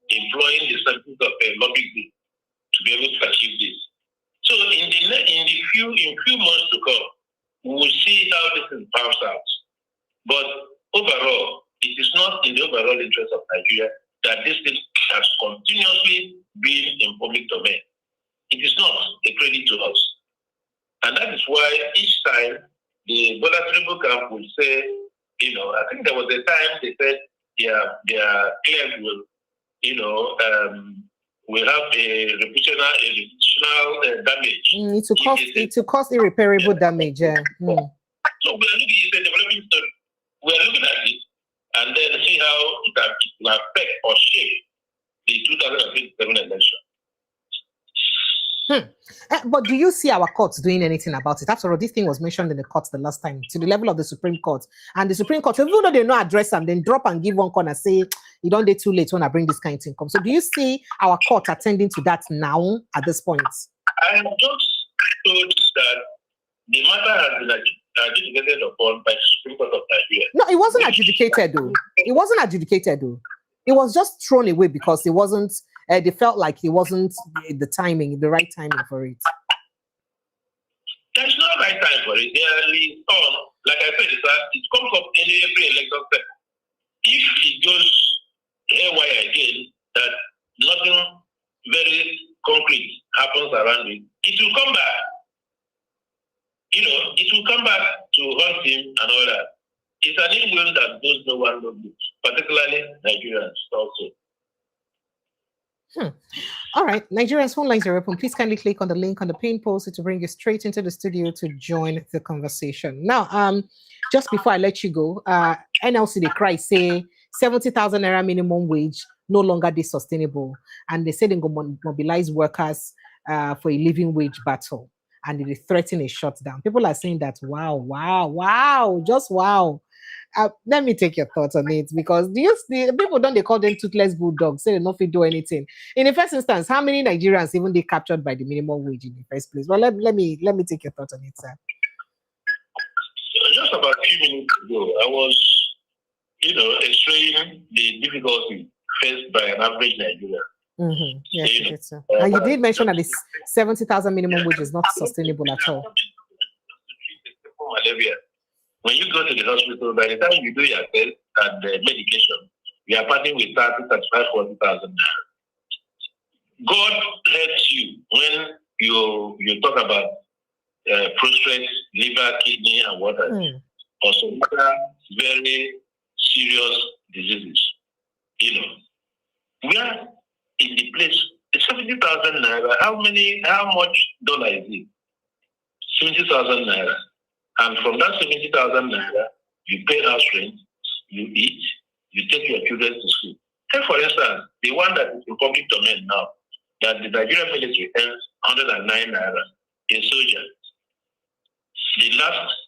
[SPEAKER 2] employing the services of a lobby group to be able to achieve this. So in few months to come, we will see how this thing pans out. But overall, it is not in the overall interest of Nigeria that this thing has continuously been in public domain. It is not a credit to us. And that is why each time the Bola Tinubu camp will say, I think there was a time they said their claims will, will have a reputational damage.
[SPEAKER 1] It will cause irreparable damage. Yeah.
[SPEAKER 2] So we are looking at the developing story. We are looking at it and then see how it will affect or shape the 2027 election.
[SPEAKER 1] But do you see our courts doing anything about it? After all, this thing was mentioned in the courts the last time, to the level of the Supreme Court. And the Supreme Court, even though they not address them, then drop and give one corner, say, you don't do too late when I bring this kind of thing. So do you see our court attending to that now at this point?
[SPEAKER 2] I am just told that the matter has been adjudicated upon by the Supreme Court of Nigeria.
[SPEAKER 1] No, it wasn't adjudicated though. It wasn't adjudicated though. It was just thrown away because it wasn't. They felt like it wasn't the right timing for it.
[SPEAKER 2] There's no right time for it. Like I said, it comes up in every election cycle. If it goes haywire again, that nothing very concrete happens around it, it will come back. It will come back to haunt him and all that. It's an influence that goes no one knows, particularly Nigerians also.
[SPEAKER 1] All right, Nigerians, phone lines are open. Please kindly click on the link on the pin post to bring you straight into the studio to join the conversation. Now, just before I let you go, NLC they cry say 70,000 naira minimum wage no longer is sustainable, and they say they go mobilize workers for a living wage battle, and they threaten a shutdown. People are saying that wow, just wow. Let me take your thoughts on it, because the people don't they call them toothless bulldogs, say they not fit do anything. In the first instance, how many Nigerians even they captured by the minimum wage in the first place? Well, let me take your thoughts on it, sir.
[SPEAKER 2] Just about a few minutes ago, I was, explaining the difficulty faced by an average Nigerian.
[SPEAKER 1] Mm-hmm. Yes, you did, sir. And you did mention that the 70,000 minimum wage is not sustainable at all.
[SPEAKER 2] Malaria. When you go to the hospital, by the time you do your test and the medication, you are parting with 30, 35, 40,000 naira. God helps you when you talk about prostate, liver, kidney, and what else. Or some other very serious diseases. We are in the place. 70,000 naira. How much dollar is it? 70,000 naira. And from that 70,000 naira, you pay house rent, you eat, you take your children to school. Take for instance, the one that is in public domain now, that the Nigerian military earns 109 naira in soldier.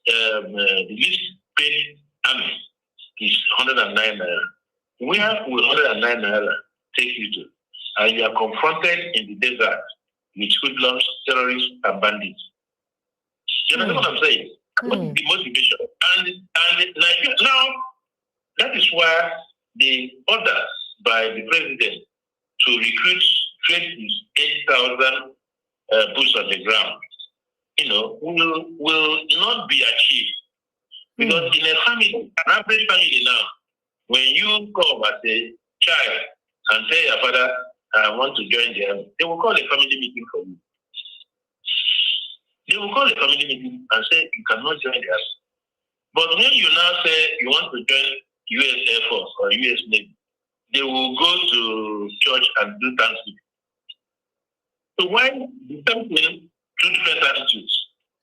[SPEAKER 2] The least paid army is 109 naira. Where will 109 naira take you to? And you are confronted in the desert with hoodlums, terrorists, and bandits. You know what I'm saying? What is the motivation? And Nigeria, now, that is why the orders by the president to recruit 8,000 boots on the ground, will not be achieved. Because in a family, an average family now, when you come as a child and tell your father, I want to join the army, they will call a family meeting for you. They will call a family meeting and say, you cannot join the army. But when you now say you want to join U.S. Air Force or U.S. Navy, they will go to church and do Thanksgiving. So why the same thing, two different attitudes?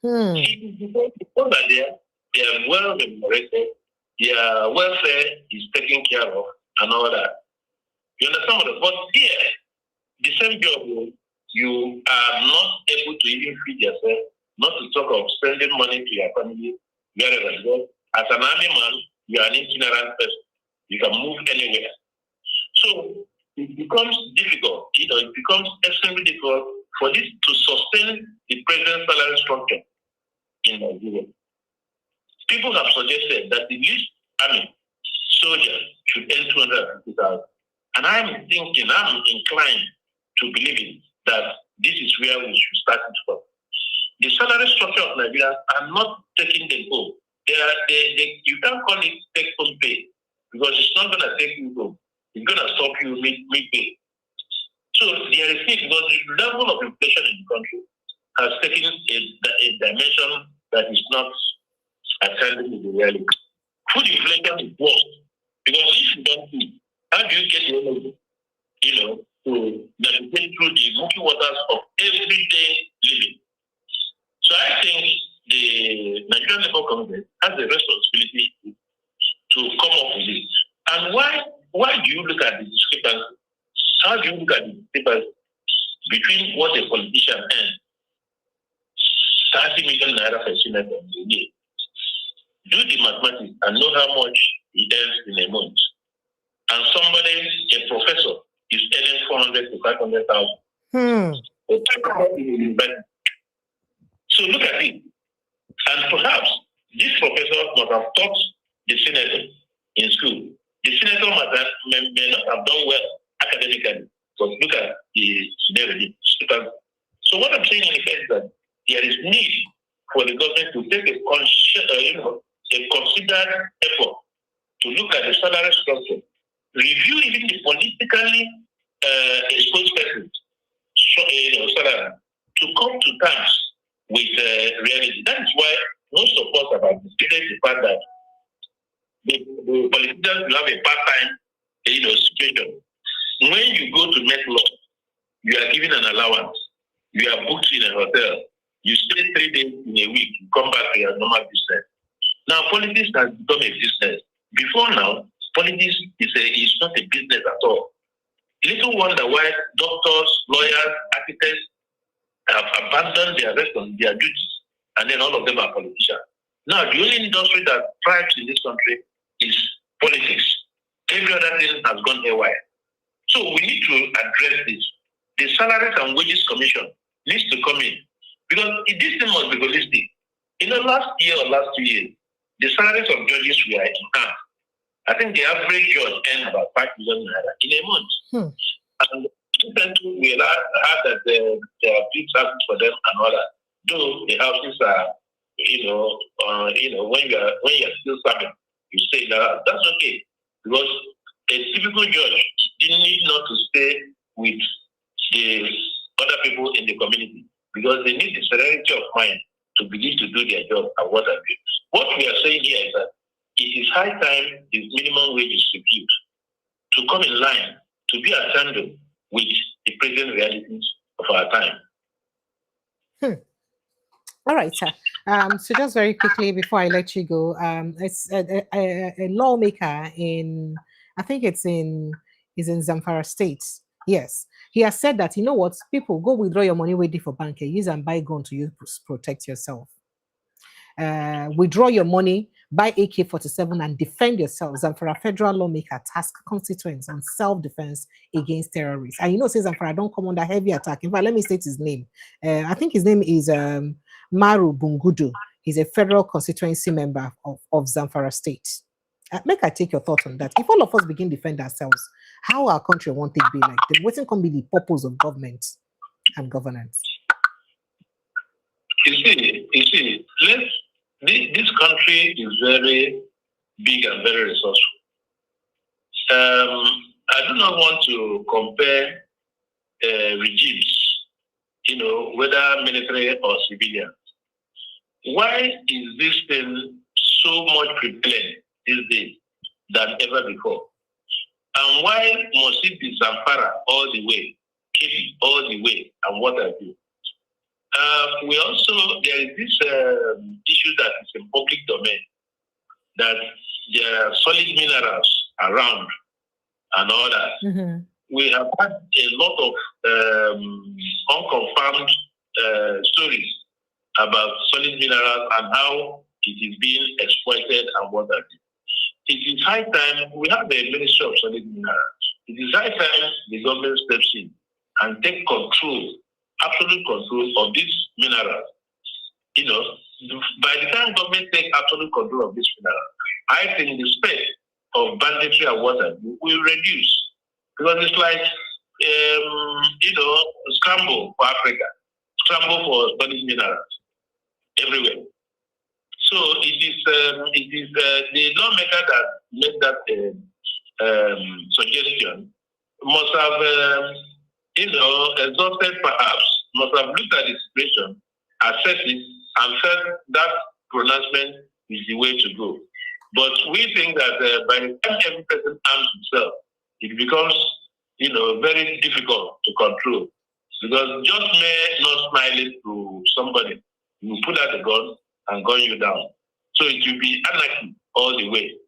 [SPEAKER 2] It is because over there, they are well remunerated, their welfare is taken care of, and all that. You understand what? But here, the same job, you are not able to even feed yourself, not to talk of spending money to your family, wherever you go. As an army man, you are an itinerant person. You can move anywhere. So it becomes difficult. It becomes extremely difficult for this to sustain the present salary structure in Nigeria. People have suggested that the least army soldier should earn 250,000. And I'm inclined to believe that this is where we should start it from. The salary structure of Nigeria are not taking them home. You can't call it take-home pay because it's not going to take you home. It's going to stop you mid-pay. So there is because the level of inflation in the country has taken a dimension that is not attending to the reality. Food inflation is worse because if you don't eat, how do you get the energy, to navigate through the murky waters of everyday living? So I think the Nigerian Labour Congress has a responsibility to come up with it. And why do you look at the discrepancy? How do you look at the discrepancy between what a politician earns, 30 million naira per senator a year? Do the mathematics and know how much he earns in a month. And somebody, a professor, is earning 400 to 500,000. So look at it. And perhaps this professor must have taught the senator in school. The senator may not have done well academically, but look at the severity. So what I'm saying in effect is that there is need for the government to take a considered effort to look at the salary structure, review even the politically exposed persons, salary, to come to terms with reality. That is why most of us have anticipated the fact that the politicians will have a part-time, situation. When you go to make law, you are given an allowance. You are booked in a hotel. You stay 3 days in a week. You come back to your normal business. Now, politics has become a business. Before now, politics is not a business at all. Little wonder why doctors, lawyers, architects have abandoned their duties, and then all of them are politicians. Now, the only industry that thrives in this country is politics. Every other thing has gone haywire. So we need to address this. The Salaries and Wages Commission needs to come in because this thing must be holistic. Last year or last 2 years, the salaries of judges were in half. I think the average judge earned about 5 million naira in a month. And recently we heard that there are big houses for them and all that. Though the houses are, when you are still serving, you say that's okay because a typical judge need not to stay with the other people in the community because they need the serenity of mind to begin to do their job and what have you. What we are saying here is that it is high time the minimum wage is reviewed to come in line, to be at tandem with the present realities of our time.
[SPEAKER 1] All right, sir. So just very quickly before I let you go, it's a lawmaker in, I think is in Zamfara State. Yes, he has said that, you know what, people go withdraw your money waiting for bank, use and buy gun to use protect yourself. Withdraw your money, buy AK-47 and defend yourself. Zamfara federal lawmaker task constituents on self-defense against terrorists. And says Zamfara don't come under heavy attack. In fact, let me state his name. I think his name is Maru Bungudu. He's a federal constituency member of Zamfara State. Make I take your thought on that. If all of us begin to defend ourselves, how our country won't be like? Then what can be the purpose of government and governance?
[SPEAKER 2] You see, this country is very big and very resourceful. I do not want to compare regimes, whether military or civilian. Why is this thing so much prevalent these days than ever before? And why must it be Zamfara all the way, Kebbi all the way, and what have you? There is this issue that is in public domain, that there are solid minerals around and all that. Mm-hmm. We have had a lot of unconfirmed stories about solid minerals and how it is being exploited and what have you. It is high time, we have a Ministry of Solid Minerals. It is high time the government steps in and take control, absolute control of these minerals. By the time government takes absolute control of this mineral, I think the spread of banditry and water will reduce. Because it's like, scramble for Africa, scramble for solid minerals everywhere. So it is the lawmaker that made that suggestion must have, exhausted perhaps, must have looked at the situation, assessed it, and felt that pronouncement is the way to go. But we think that by the time every person arms himself, it becomes, very difficult to control. Because just mere not smiling to somebody, you put out the gun and gun you down. So it will be anarchy all the way.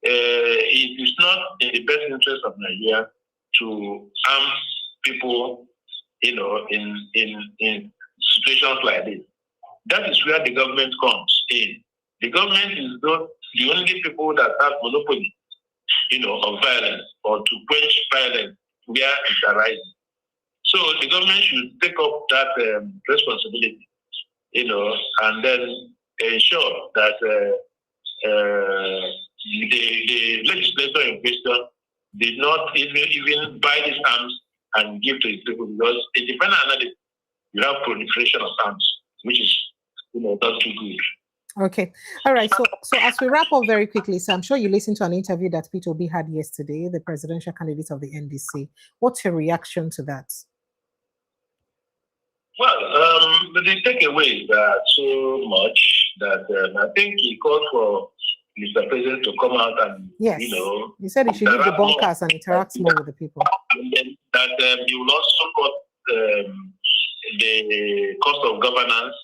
[SPEAKER 2] It is not in the best interest of Nigeria to arm people, in situations like this. That is where the government comes in. The government is not the only people that have monopoly, of violence or to quench violence where it's arising. So the government should take up that responsibility, and then ensure that the legislator in question did not even buy these arms and give to the people, because it depends on that you have proliferation of arms, which is not too good.
[SPEAKER 1] Okay. All right. So as we wrap up very quickly, so I'm sure you listened to an interview that Peter Obi had yesterday, the presidential candidate of the NDC. What's your reaction to that?
[SPEAKER 2] Well, the takeaways are so much that I think he called for Mr. President to come out and,
[SPEAKER 1] yes. He said he should leave the bunkers and interact more with the people.
[SPEAKER 2] And then that he will also cut the cost of governance.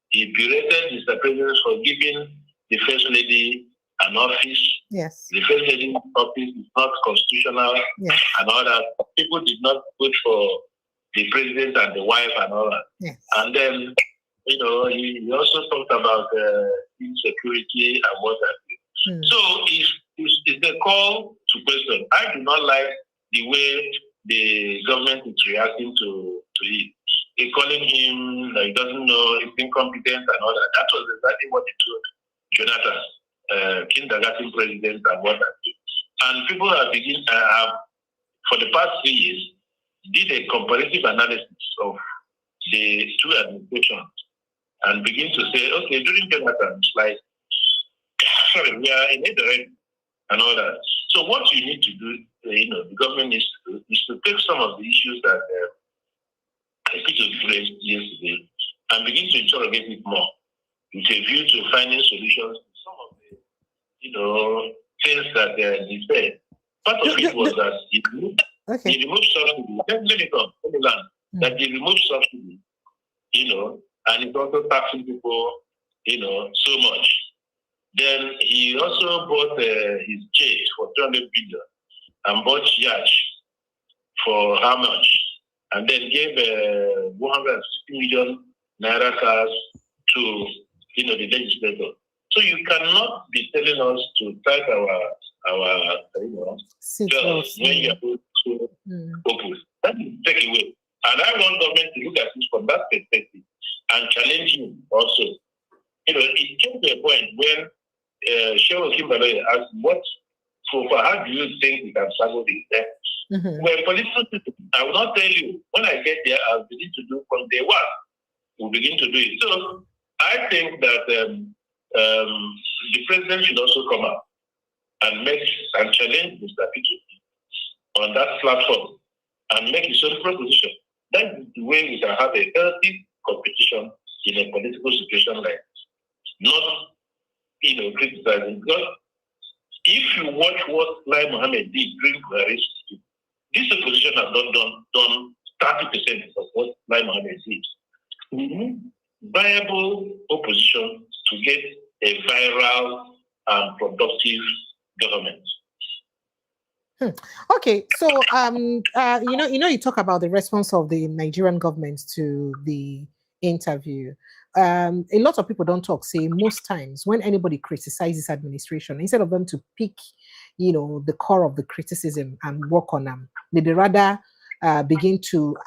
[SPEAKER 2] He berated Mr. President for giving the First Lady an office.
[SPEAKER 1] Yes.
[SPEAKER 2] The First Lady's office is not constitutional, yes, and all that. People did not vote for the President and the wife and all that.
[SPEAKER 1] Yes.
[SPEAKER 2] And then he also talked about insecurity and what have you. So it's a call to question. I do not like the way the government is reacting to it. They're calling him, he doesn't know, he's incompetent and all that. That was exactly what they told Jonathan, kindergarten president and what have you. And people have for the past 3 years, did a comparative analysis of the two administrations and begin to say, okay, during Jonathan's, we are in it already and all that. So what you need to do, the government needs to do, is to take some of the issues that Peter raised yesterday and begin to interrogate it more with a view to finding solutions to some of the, things that he said. Part of it was that he removed subsidy. Let me land. That he removed subsidy, and it's also taxing people, so much. Then he also bought his jet for 200 billion and bought yacht for how much? And then gave 160 million naira cars to, the legislator. So you cannot be telling us to fight our jobs when you are going to open. That is take away. And I want government to look at this from that perspective and challenge him also. It came to a point when Shehu Kimbaloye asked, how do you think we can struggle this there? Well, political people, I will not tell you. When I get there, I'll begin to do from day one. We'll begin to do it. So I think that the president should also come out and challenge Mr. Tinubu on that platform and make his own proposition. That is the way we can have a healthy competition in a political situation like this. Not, criticizing. Because if you watch what Lai Mohammed did during Buhari's, this opposition has not done 30% of what Lai Mohammed did. We need viable opposition to get a viral and productive government.
[SPEAKER 1] Okay, so you talk about the response of the Nigerian government to the interview. A lot of people don't talk. Say most times when anybody criticizes administration, instead of them to pick, the core of the criticism and work on them, they rather begin to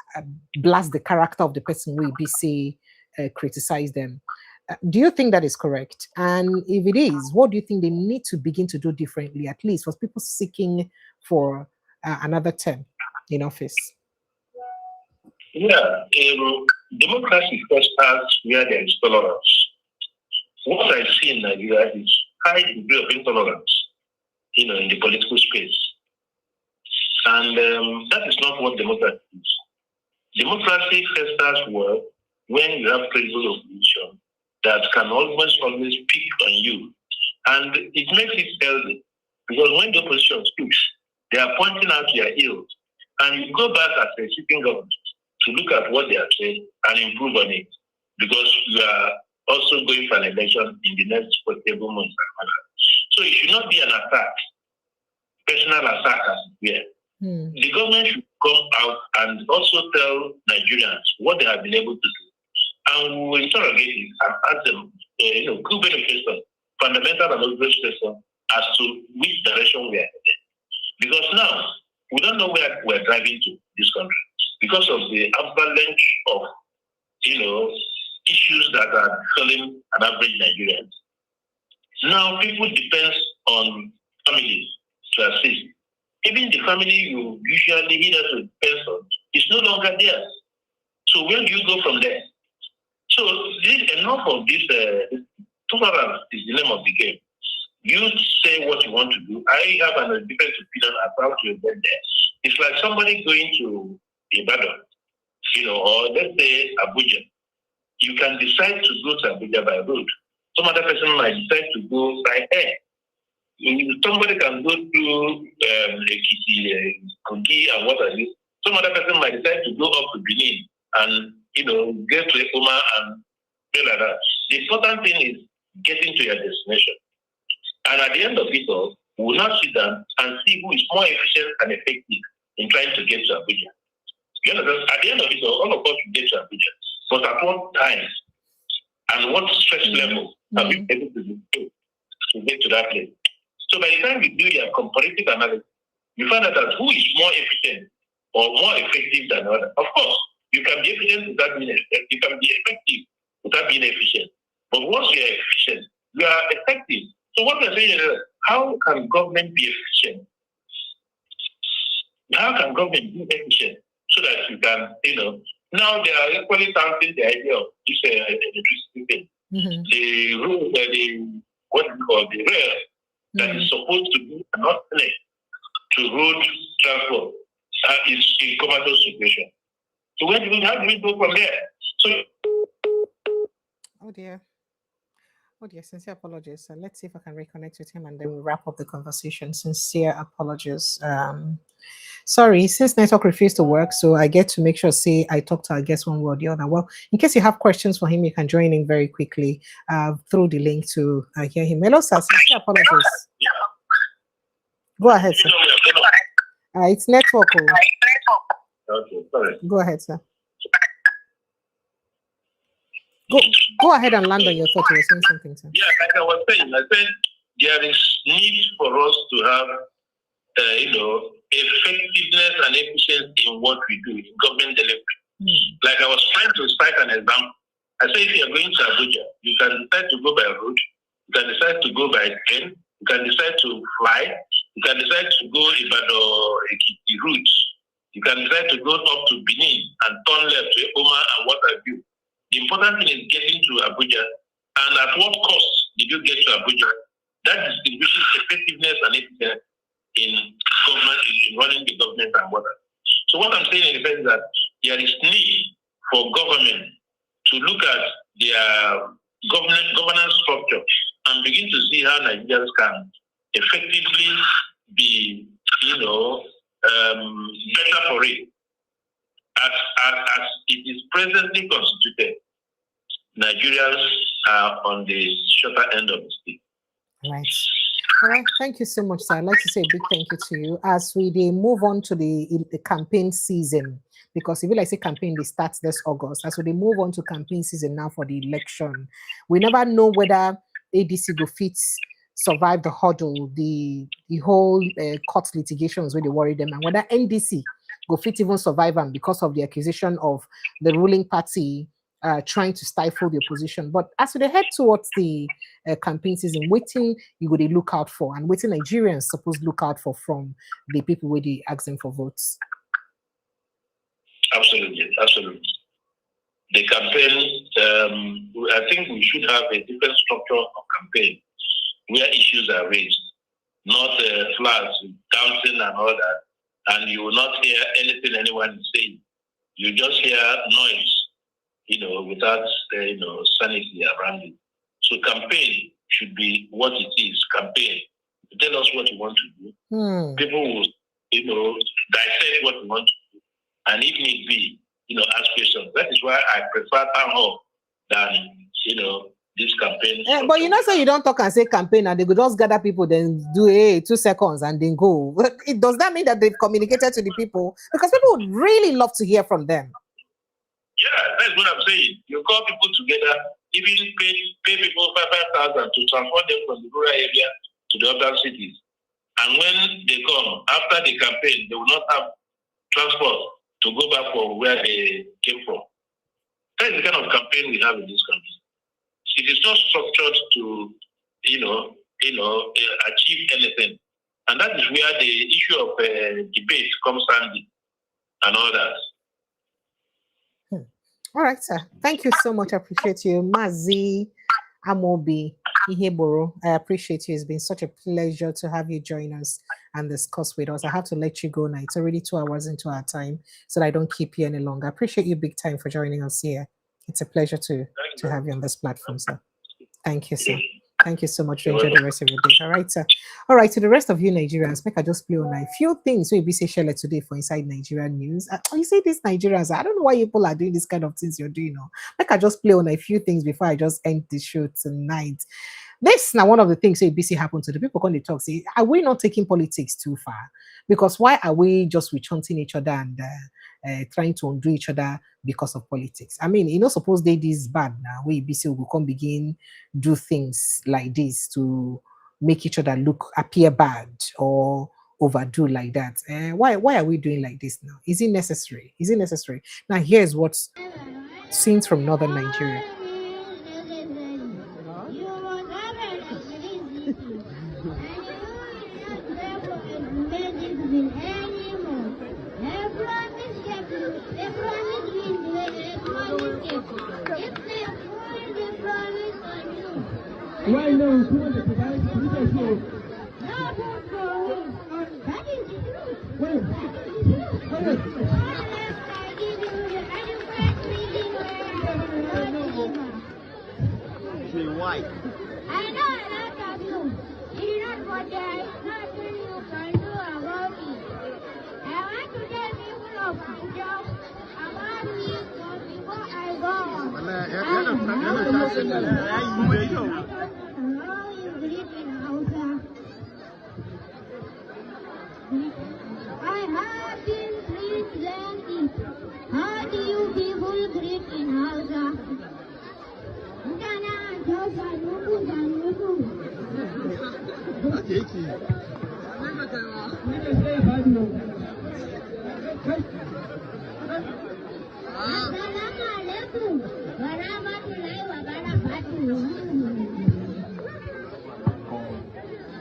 [SPEAKER 1] blast the character of the person we say criticize them. Do you think that is correct? And if it is, what do you think they need to begin to do differently, at least for people seeking for another term in office?
[SPEAKER 2] Yeah, democracy first starts where there is tolerance. What I see in Nigeria is high degree of intolerance, in the political space. And that is not what democracy is. Democracy first starts when you have credible opposition that can almost always pick on you. And it makes it healthy. Because when the opposition speaks, they are pointing out their ills. And you go back as a sitting government to look at what they are saying and improve on it. Because you are also going for an election in the next foreseeable months. So it should not be an attack, personal attack as it were. The government should come out and also tell Nigerians what they have been able to do. And we will interrogate it and ask them, good beneficial, fundamental and obvious question as to which direction we are headed. Because now, we don't know where we're driving to this country because of the avalanche of, issues that are killing an average Nigerian. Now, people depend on families to assist. Even the family you usually hitherto depend on is no longer there. So where do you go from there? So enough of this. Tolerance is the name of the game. You say what you want to do. I have a different opinion about you get there. It's like somebody going to Ibadan, or let's say Abuja. You can decide to go to Abuja by road. Some other person might decide to go by air. Somebody can go through Kogi and what have you. Some other person might decide to go up to Benin and get to Ekoma and things like that. The important thing is getting to your destination. And at the end of it all, we will not sit down and see who is more efficient and effective in trying to get to Abuja. At the end of it all of us will get to Abuja. But at what time? and what stress level have you been able to get to that place. So by the time you do your comparative analysis, you find out that who is more efficient or more effective than other. Of course, you can be efficient without being effective. You can be effective without being efficient. But once you are efficient, you are effective. So what we're saying is, how can government be efficient? How can government be efficient so that you can, now they are equally counting the idea of this electricity thing. The rule, what we call the rail that is supposed to be an alternate to road transport is in comatose situation. So how do we go from there? So,
[SPEAKER 1] oh dear, sincere apologies. Let's see if I can reconnect with him and then we'll wrap up the conversation. Sincere apologies. Sorry, since network refused to work, so I get to make sure, say, I talk to our guest one way or the other. Well, in case you have questions for him, you can join in very quickly through the link to hear him. Hello, sir. Sincere apologies. Go ahead, sir. It's network.
[SPEAKER 2] Okay, sorry.
[SPEAKER 1] Go ahead, sir. Go ahead and land on your thought. You were saying something, sir.
[SPEAKER 2] Yeah, like I was saying, there is need for us to have, effectiveness and efficiency in what we do in government delivery. Like I was trying to cite an example. I say if you are going to Abuja, you can decide to go by road, you can decide to go by train, you can decide to fly, you can decide to go Ibadan Ekiti route, you can decide to go up to Benin and turn left to Ekoma and what have you. The important thing is getting to Abuja, and at what cost did you get to Abuja? That distinguishes effectiveness and efficiency in government, in running the government and what. So what I'm saying is that there is need for government to look at their governance structure and begin to see how Nigerians can effectively be, better for it. As it is presently constituted, Nigerians are on the shorter end of the stick.
[SPEAKER 1] Right. All right. Thank you so much, sir. I'd like to say a big thank you to you as we move on to the campaign season, because if you like say campaign, they start this August. As we move on to campaign season now for the election, we never know whether ADC go fit survive the hurdle, the whole court litigations where they worry them, and whether NDC go fit even survive them because of the accusation of the ruling party trying to stifle the opposition. But as we head towards the campaign season, waiting you go to look out for, and waiting Nigerians supposed look out for from the people where they ask them for votes.
[SPEAKER 2] Absolutely. The campaign, I think we should have a different structure of campaign where issues are raised, not flags, counting and all that. And you will not hear anything anyone is saying. You just hear noise, without, sanity around it. So campaign should be what it is, campaign. Tell us what you want to do. People will, dissect what you want to do. And if need be, ask questions. That is why I prefer town hall than, this campaign.
[SPEAKER 1] But say you don't talk and say campaign and they could just gather people, then do 2 seconds and then go. Does that mean that they've communicated to the people? Because people would really love to hear from them.
[SPEAKER 2] Yeah, that's what I'm saying. You call people together, even pay people 5,000 to transport them from the rural area to the urban cities. And when they come, after the campaign, they will not have transport to go back from where they came from. That is the kind of campaign we have in this country. It is not structured to, achieve anything. And that is where the issue of debate comes handy and all that.
[SPEAKER 1] All right, sir. Thank you so much. I appreciate you. Mazi Amobi Iheboro, I appreciate you. It's been such a pleasure to have you join us and discuss with us. I have to let you go now. It's already 2 hours into our time, so that I don't keep you any longer. I appreciate you big time for joining us here. It's a pleasure to have you on this platform, sir. Thank you, sir. Thank you so much. Enjoy the rest of your day. All right, sir. All right, to the rest of you Nigerians, make I just play on a few things we be share today for Inside Nigerian News. You say this Nigerians, I don't know why people are doing this kind of things you're doing now. Make I just play on a few things before I just end the show tonight. This now one of the things ABC happened to the people when they talk. Say, are we not taking politics too far? Because why are we just witch hunting each other and trying to undo each other because of politics. I mean, suppose they this bad now, where BC will come begin do things like this to make each other appear bad or overdo like that. Why are we doing like this now? Is it necessary? Is it necessary? Now here's what's scenes from northern Nigeria.
[SPEAKER 3] Why no? Why? I know a lot of you. You know what there is nothing you can do about it. I want to tell people of Abuja about me before I go on. How you greet in Hausa? I have been presented. How do you people greet in Hausa?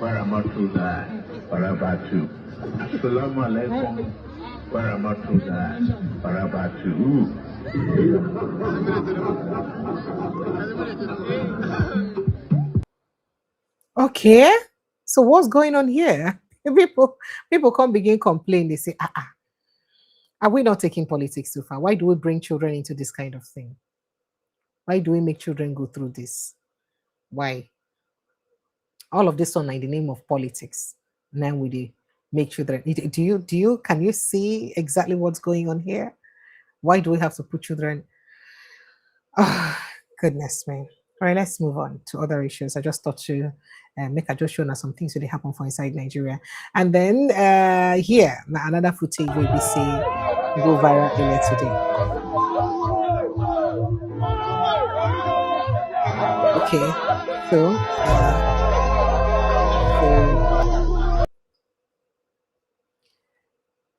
[SPEAKER 4] Warahmatullahi wabarakatuh. Assalamu alaikum warahmatullahi wabarakatuh.
[SPEAKER 1] Okay, so what's going on here? People come begin complain. They say, are we not taking politics too far? Why do we bring children into this kind of thing? Why do we make children go through this? Why? All of this on in the name of politics. Now we make children. Can you see exactly what's going on here? Why do we have to put children? Oh, goodness me. All right, let's move on to other issues. I just thought to make a just show some things that happen for inside Nigeria. And then here, another footage will be seen go viral earlier today. Okay, so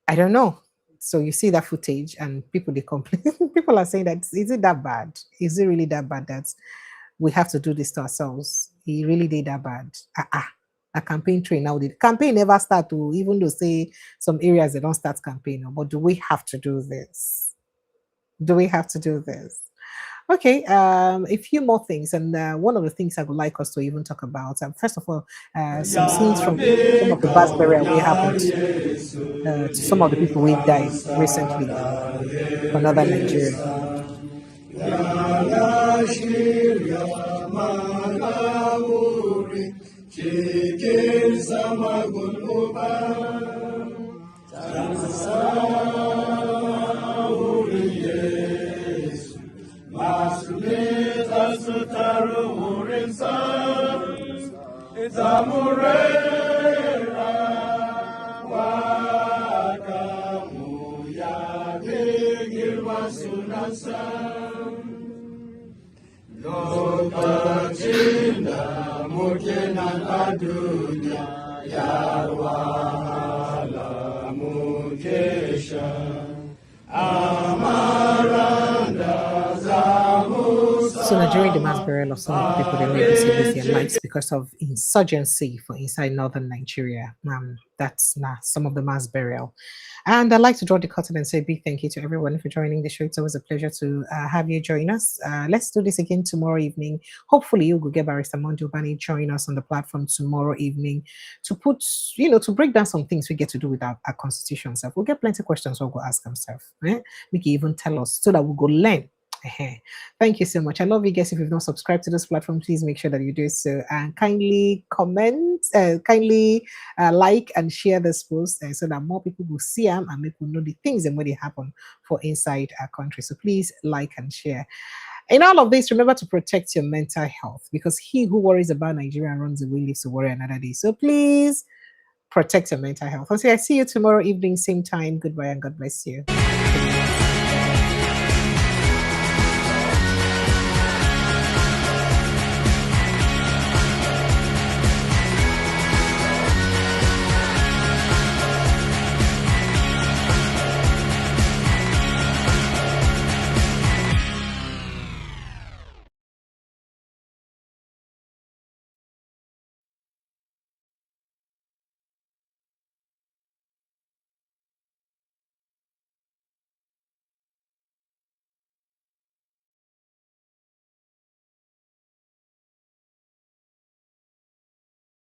[SPEAKER 1] I don't know. So you see that footage and people they complain. People are saying that is it that bad? Is it really that bad that we have to do this to ourselves? He really did that bad. A campaign train now. The campaign never start to, even though say some areas they don't start campaign, but do we have to do this? Do we have to do this? Okay, a few more things, and one of the things I would like us to even talk about. First of all, some scenes from some of the mass burial we happened to some of the people who died recently from northern Nigeria. So now during the mass burial of some of the people, they may lose their lives because of insurgency for inside northern Nigeria. That's some of the mass burial. And I'd like to draw the curtain and say a big thank you to everyone for joining the show. It's always a pleasure to have you join us. Let's do this again tomorrow evening. Hopefully you will get Barrister Mondo Bani join us on the platform tomorrow evening to put, to break down some things we get to do with our constitution self. We'll get plenty of questions we'll go ask himself. We can even tell us so that we'll go learn. Thank you so much. I love you guys. If you've not subscribed to this platform, please make sure that you do so, and kindly comment, like and share this post so that more people will see them and make people know the things and what they happen for inside our country. So please like and share. In all of this, remember to protect your mental health, because he who worries about Nigeria runs away, lives to worry another day. So please protect your mental health. I'll see you tomorrow evening, same time. Goodbye and God bless you.